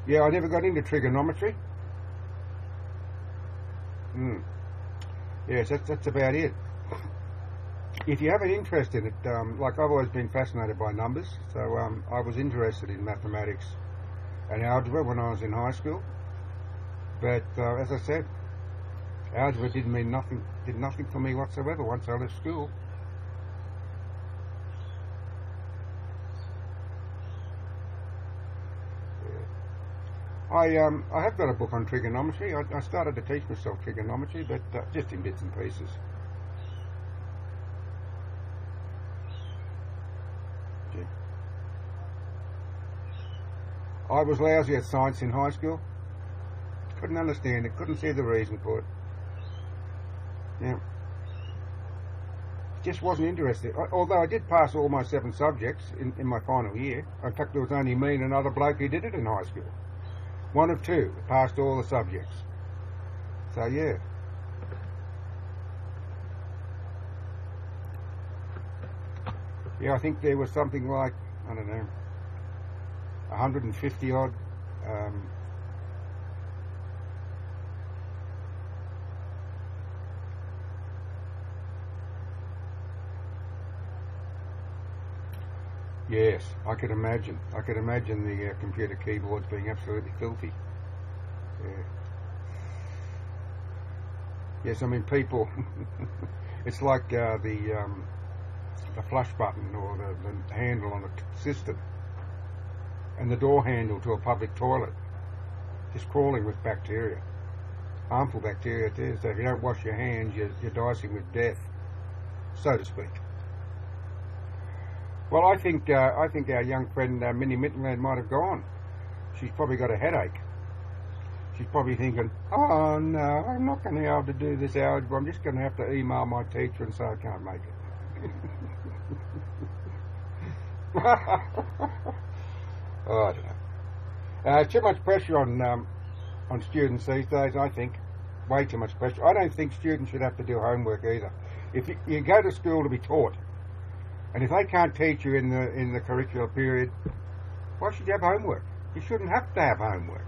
Yeah, I never got into trigonometry. Yes, that's about it. If you have an interest in it, like I've always been fascinated by numbers, so I was interested in mathematics and algebra when I was in high school. But as I said, algebra did nothing for me whatsoever once I left school. Yeah. I have got a book on trigonometry. I started to teach myself trigonometry, but just in bits and pieces. Yeah. I was lousy at science in high school. Couldn't understand it, couldn't see the reason for it. Yeah. Just wasn't interested. Although I did pass all my 7 subjects in my final year. In fact, there was only me and another bloke who did it in high school. One of 2 passed all the subjects. So yeah. Yeah, I think there was something like, I don't know, 150 odd Yes, I could imagine. I could imagine the computer keyboards being absolutely filthy. Yeah. Yes, I mean people. It's like the flush button or the handle on a system, and the door handle to a public toilet, just crawling with bacteria, harmful bacteria too. So if you don't wash your hands, you're dicing with death, so to speak. Well, I think our young friend Minnie Mittenland might have gone. She's probably got a headache. She's probably thinking, oh no, I'm not going to be able to do this algebra. I'm just going to have to email my teacher and say I can't make it. Oh, I don't know. Too much pressure on students these days, I think. Way too much pressure. I don't think students should have to do homework either. If you go to school to be taught, and if they can't teach you in the curricular period, why should you have homework? You shouldn't have to have homework.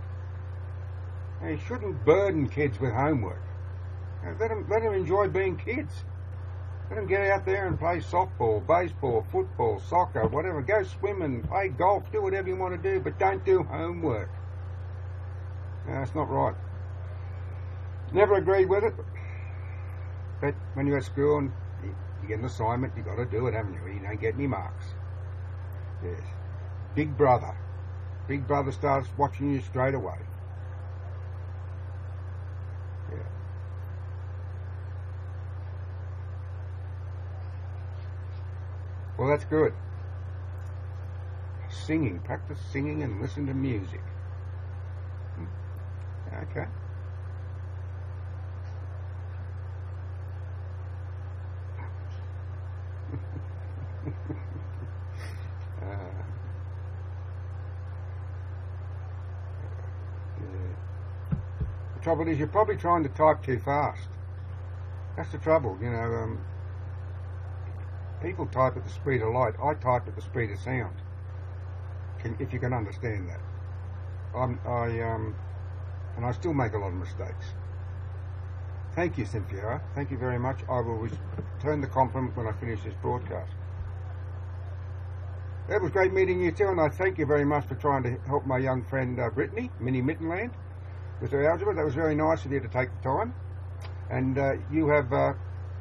You shouldn't burden kids with homework. Let them enjoy being kids. Let them get out there and play softball, baseball, football, soccer, whatever. Go swim and play golf. Do whatever you want to do, but don't do homework. No, that's not right. Never agreed with it. But when you're at school and you get an assignment, you've got to do it, haven't you? You don't get any marks. Yes. Big Brother. Big Brother starts watching you straight away. Yeah. Well, that's good. Singing. Practice singing and listen to music. Okay. The trouble is, you're probably trying to type too fast. That's the trouble, you know. People type at the speed of light. I type at the speed of sound. If you can understand that. And I still make a lot of mistakes. Thank you, Cynthia. Thank you very much. I will return the compliment when I finish this broadcast. It was great meeting you too, and I thank you very much for trying to help my young friend Brittany, Minnie Mittenland, with her algebra. That was very nice of you to take the time. And you have an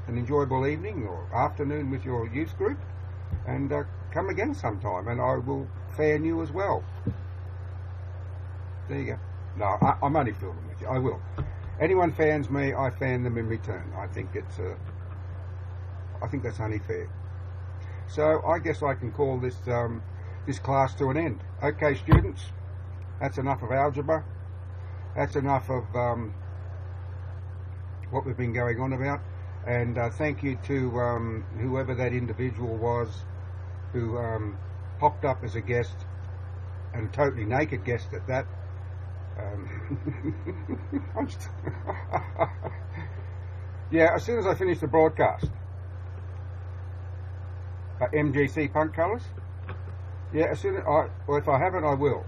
enjoyable evening or afternoon with your youth group, and come again sometime, and I will fan you as well. There you go. No, I'm only fooling with you. I will. Anyone fans me, I fan them in return. I think that's only fair. So I guess I can call this this class to an end. Okay, students, that's enough of algebra. That's enough of what we've been going on about. And thank you to whoever that individual was who popped up as a guest and a totally naked guest at that. Yeah, as soon as I finish the broadcast. MGC Punk Colours. Yeah, as soon as well, if I haven't, I will.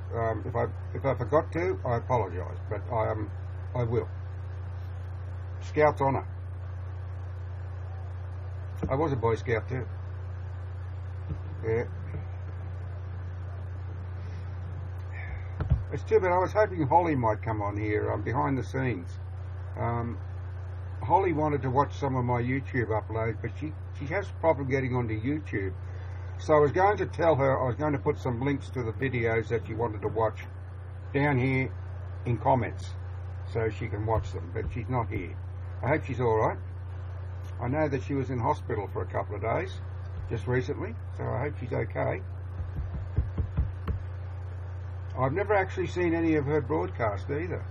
If I forgot to, I apologise, but I will. Scout's honour. I was a Boy Scout too. Yeah. It's too bad. I was hoping Holly might come on here behind the scenes. Holly wanted to watch some of my YouTube uploads, but she has a problem getting onto YouTube. So I was going to tell her I was going to put some links to the videos that she wanted to watch down here in comments so she can watch them, but she's not here. I hope she's alright. I know that she was in hospital for a couple of days just recently, so I hope she's okay. I've never actually seen any of her broadcasts either.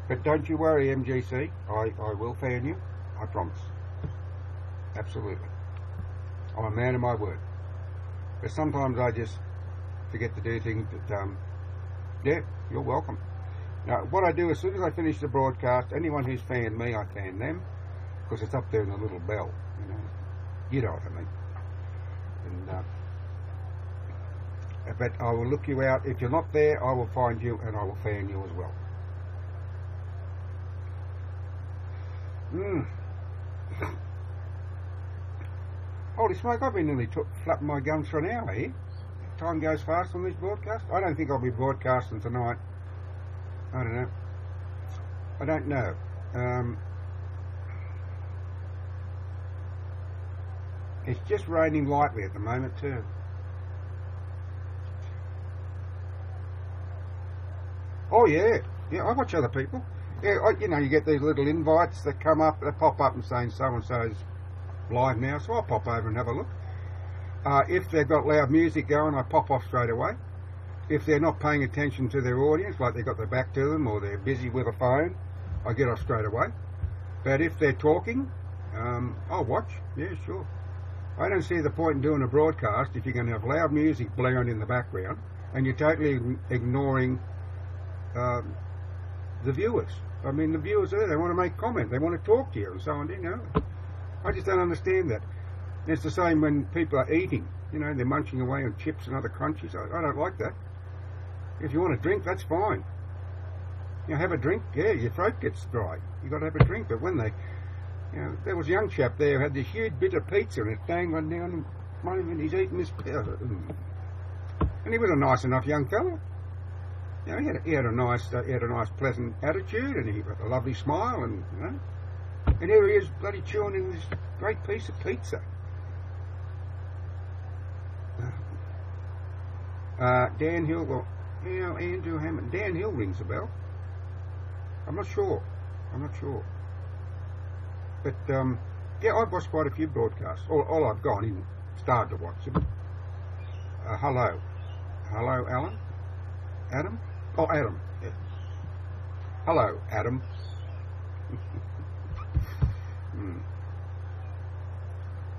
But don't you worry, MGC, I will fan you, I promise. Absolutely. I'm a man of my word. But sometimes I just forget to do things that, yeah, you're welcome. Now, what I do, as soon as I finish the broadcast, anyone who's fanned me, I fan them, because it's up there in the little bell, you know what I mean. And, but I will look you out. If you're not there, I will find you and I will fan you as well. Holy smoke, I've been nearly flapping my gums for an hour here. Time goes fast on this broadcast. I don't think I'll be broadcasting tonight. I don't know. I don't know. It's just raining lightly at the moment too. Oh yeah, yeah, I watch other people. Yeah, you get these little invites that come up, that pop up and saying so-and-so's live now, so I'll pop over and have a look. If they've got loud music going, I pop off straight away. If they're not paying attention to their audience, like they've got their back to them or they're busy with a phone, I get off straight away. But if they're talking, I'll watch. Yeah, sure. I don't see the point in doing a broadcast if you're going to have loud music blaring in the background and you're totally ignoring the viewers. I mean, the viewers are there, they want to make comment, they want to talk to you and so on, I just don't understand that. It's the same when people are eating, they're munching away on chips and other crunchies. I don't like that. If you want a drink, that's fine. Have a drink, yeah, your throat gets dry. You've got to have a drink, but when they, there was a young chap there who had this huge bit of pizza and it dangling down and he's eating this pizza. And he was a nice enough young fella. He had a nice pleasant attitude, and he had a lovely smile, and and here he is, bloody chewing in this great piece of pizza. Dan Hill, well, Andrew Hammond. Dan Hill rings a bell. I'm not sure. But yeah, I've watched quite a few broadcasts. All I've gone in, started to watch them. Hello, Alan. Adam? Oh, Adam. Yeah. Hello, Adam.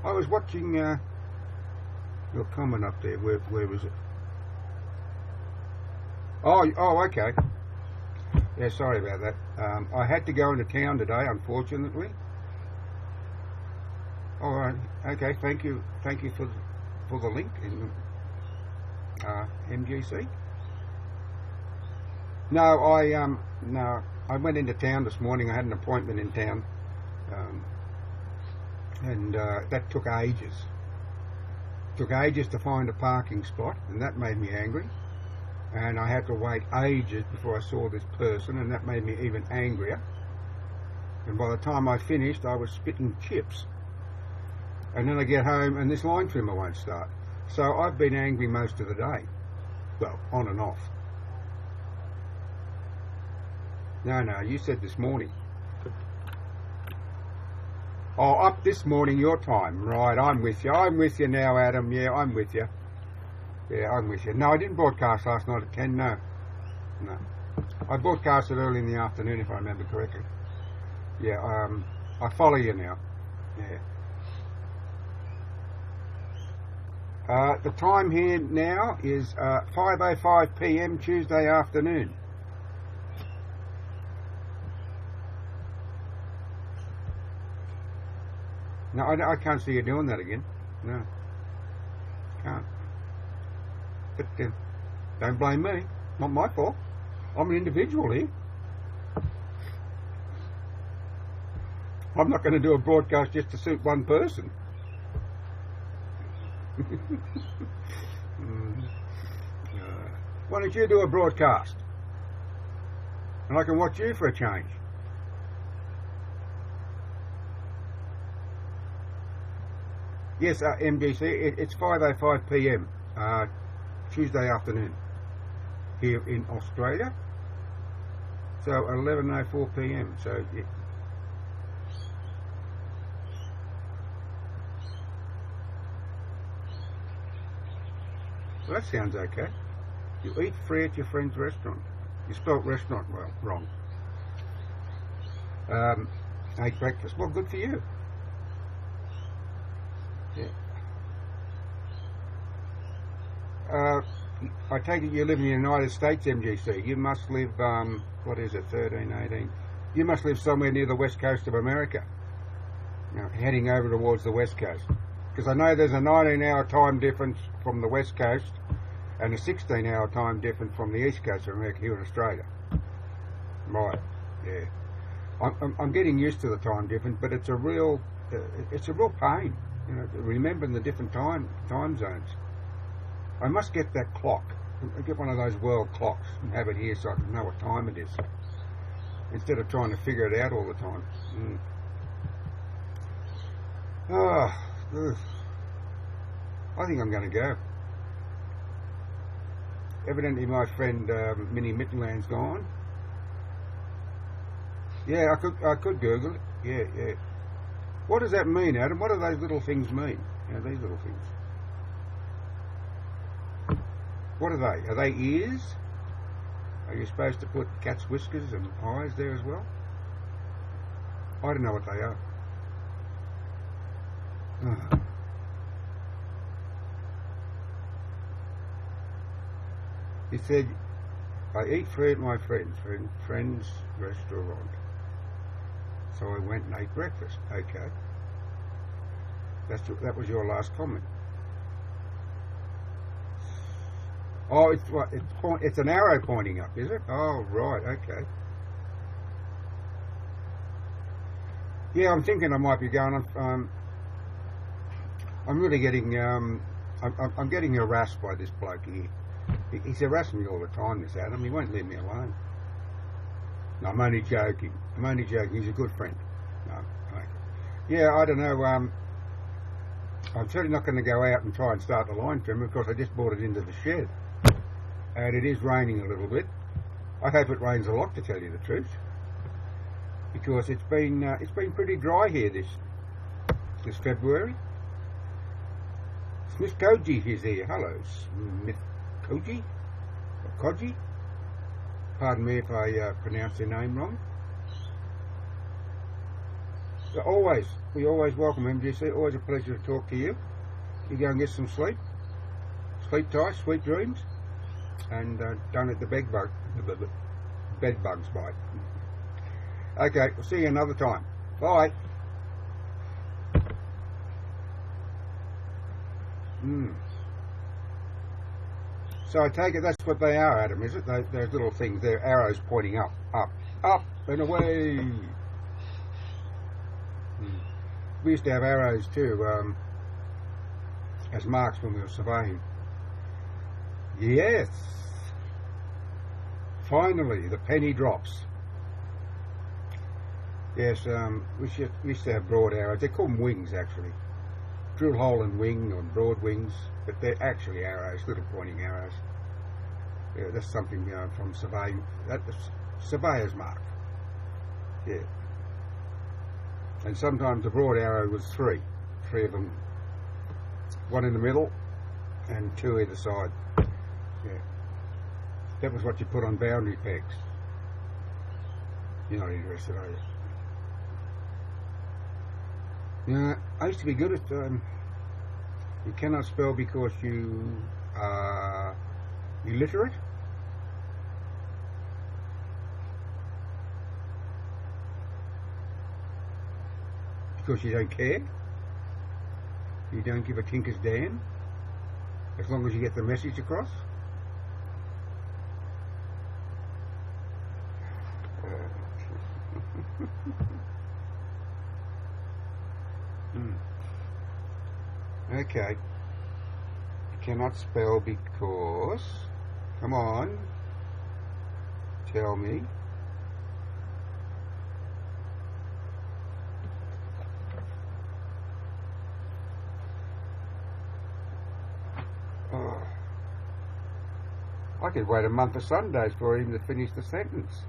I was watching your comment up there. Where was it? Oh, okay. Yeah, sorry about that. I had to go into town today, unfortunately. All right. Okay. Thank you for the link in MGC. No, I went into town this morning. I had an appointment in town, and that took ages. Took ages to find a parking spot, and that made me angry. And I had to wait ages before I saw this person, and that made me even angrier. And by the time I finished, I was spitting chips. And then I get home, and this line trimmer won't start. So I've been angry most of the day. Well, on and off. No, you said this morning. Oh, up this morning your time. Right, I'm with you. I'm with you now, Adam. Yeah, I'm with you. Yeah, I'm with you. No, I didn't broadcast last night at 10, no. I broadcasted early in the afternoon, if I remember correctly. Yeah, I follow you now. Yeah. The time here now is 5:05 p.m. Tuesday afternoon. No, I can't see you doing that again. No, can't. But don't blame me. Not my fault. I'm an individual here. I'm not going to do a broadcast just to suit one person. Why don't you do a broadcast? And I can watch you for a change. Yes, MDC, it's 5:05 p.m. Tuesday afternoon here in Australia. So 11:04 p.m. So yeah. Well, that sounds okay. You eat free at your friend's restaurant. You spelt restaurant wrong. Ate breakfast. Well, good for you. Yeah. I take it you live in the United States, MGC. You must live, what is it, 13, 18? You must live somewhere near the west coast of America. You know, heading over towards the west coast. Because I know there's a 19-hour time difference from the west coast and a 16-hour time difference from the east coast of America here in Australia. Right, yeah. I'm getting used to the time difference, but it's a real pain, you know, remembering the different time zones. I must get that clock. I get one of those world clocks and have it here so I can know what time it is, instead of trying to figure it out all the time. I think I'm going to go. Evidently my friend Minnie Mittenland's gone. Yeah, I could Google it. Yeah. What does that mean, Adam? What do those little things mean? You know, these little things. What are they? Are they ears? Are you supposed to put cat's whiskers and eyes there as well? I don't know what they are. He said, I eat free at my friend's restaurant. So I went and ate breakfast. Okay. That was your last comment. Oh, it's an arrow pointing up, is it? Oh, right, okay. Yeah, I'm thinking I might be going. I'm really getting. I'm getting harassed by this bloke here. He's harassing me all the time, this Adam. He won't leave me alone. No, I'm only joking. He's a good friend. No, okay. Yeah, I don't know. I'm certainly not going to go out and try and start the line trimmer because I just brought it into the shed, and it is raining a little bit. I hope it rains a lot, to tell you the truth, because it's been pretty dry here this February. Smith Koji is here. Hello, Smith Koji? Or Koji? Pardon me if I pronounce your name wrong. So we always welcome MGC. Always a pleasure to talk to you. You go and get some sleep. Sleep tight, sweet dreams. And don't let the bed bugs bite. Okay, we'll see you another time. Bye. So I take it that's what they are, Adam, is it? Those little things, they're arrows pointing up, and away. We used to have arrows too, as marks when we were surveying. Yes. Finally, the penny drops. Yes, we used to have broad arrows. They call them wings, actually. Drill hole and wing, or broad wings, but they're actually arrows, little pointing arrows. Yeah, that's something from surveying. That's surveyor's mark. Yeah. And sometimes the broad arrow was three of them, one in the middle and two either side. Yeah. That was what you put on boundary pegs. You're not interested, are you? Yeah, I used to be good at You cannot spell because you are illiterate. Because you don't care. You don't give a tinker's damn. As long as you get the message across. Okay. You cannot spell because... Come on. Tell me. Oh. I could wait a month of Sundays for him to finish the sentence.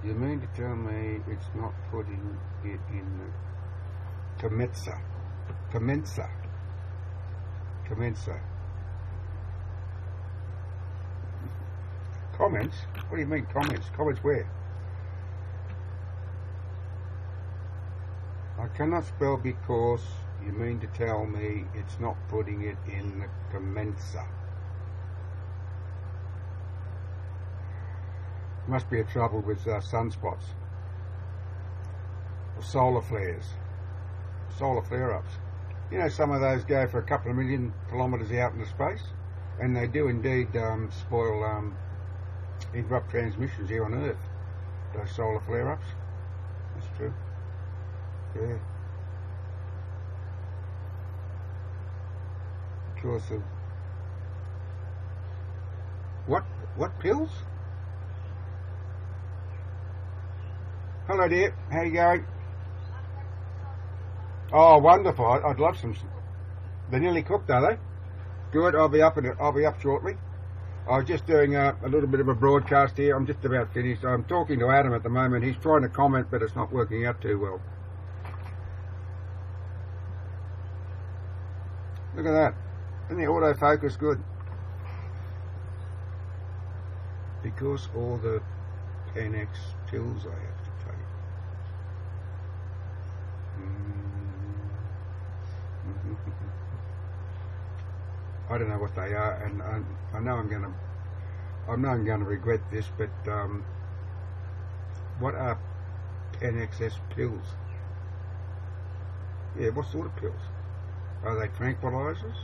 You mean to tell me it's not putting it in the commensa? Commensa. Commensa. Comments? What do you mean comments? Comments where? I cannot spell because you mean to tell me it's not putting it in the commensa. Must be a trouble with sunspots or solar flares, solar flare-ups. You know, some of those go for a couple of million kilometres out into space, and they do indeed spoil, interrupt transmissions here on Earth. Those solar flare-ups. That's true. Yeah. Because of what pills? Hello dear, how you going? Oh, wonderful! I'd love some. They're nearly cooked, are they? Good. I'll be up shortly. I was just doing a little bit of a broadcast here. I'm just about finished. I'm talking to Adam at the moment. He's trying to comment, but it's not working out too well. Look at that! Isn't the autofocus good? Because all the 10x pills I have to take. I don't know what they are, and I know I'm going to regret this, but what are 10XS pills? Yeah, what sort of pills? Are they tranquilizers?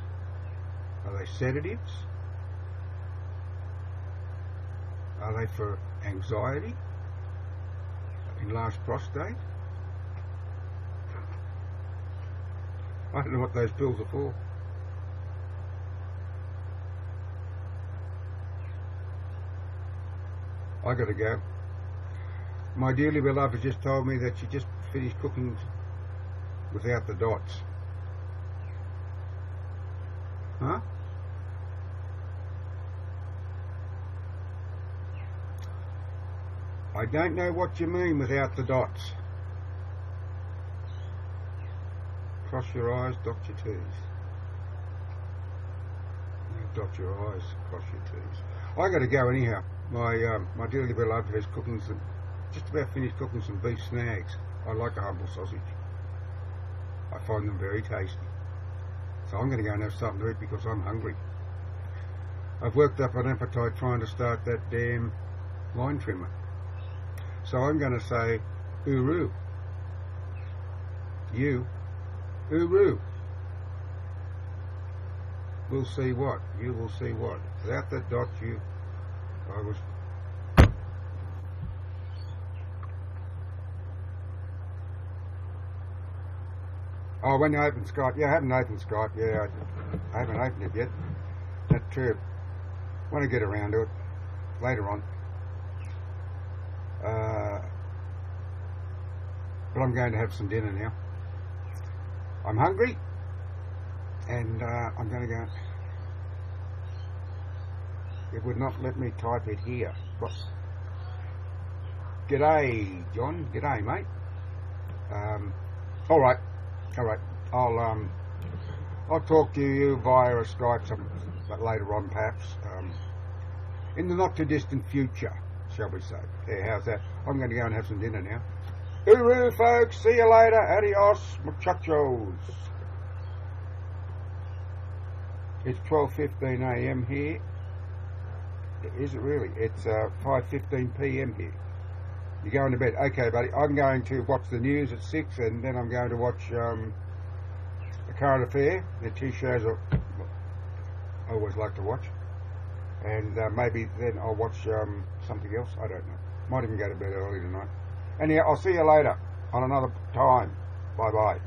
Are they sedatives? Are they for anxiety? Enlarged prostate? I don't know what those pills are for. I gotta go. My dearly beloved just told me that she just finished cooking without the dots. Huh? I don't know what you mean without the dots. Cross your I's, dot your T's. No, dot your I's, cross your T's. I got to go anyhow. My dearly beloved is cooking some, just about finished cooking some beef snags. I like a humble sausage. I find them very tasty. So I'm going to go and have something to eat because I'm hungry. I've worked up an appetite trying to start that damn line trimmer. So I'm going to say, Uru. You. Uru. We'll see what. You will see what. Without that dot, I was... Oh, when you open Skype. Yeah, I haven't opened Skype. Yeah, I haven't opened it yet. That's true. Want to get around to it later on. But I'm going to have some dinner now. I'm hungry, and I'm going to go. It would not let me type it here. But, g'day, John. G'day, mate. All right. I'll talk to you via a Skype later on, perhaps, in the not too distant future. shall we say. Yeah, how's that? I'm going to go and have some dinner now. Hooroo, folks. See you later. Adios, muchachos. It's 12:15 a.m. here. Is it really? It's 5:15 p.m. here. You're going to bed. Okay, buddy. I'm going to watch the news at 6, and then I'm going to watch the current affair. The 2 shows I always like to watch. And maybe then I'll watch something else. I don't know. Might even go to bed early tonight. Anyhow, I'll see you later on another time. Bye-bye.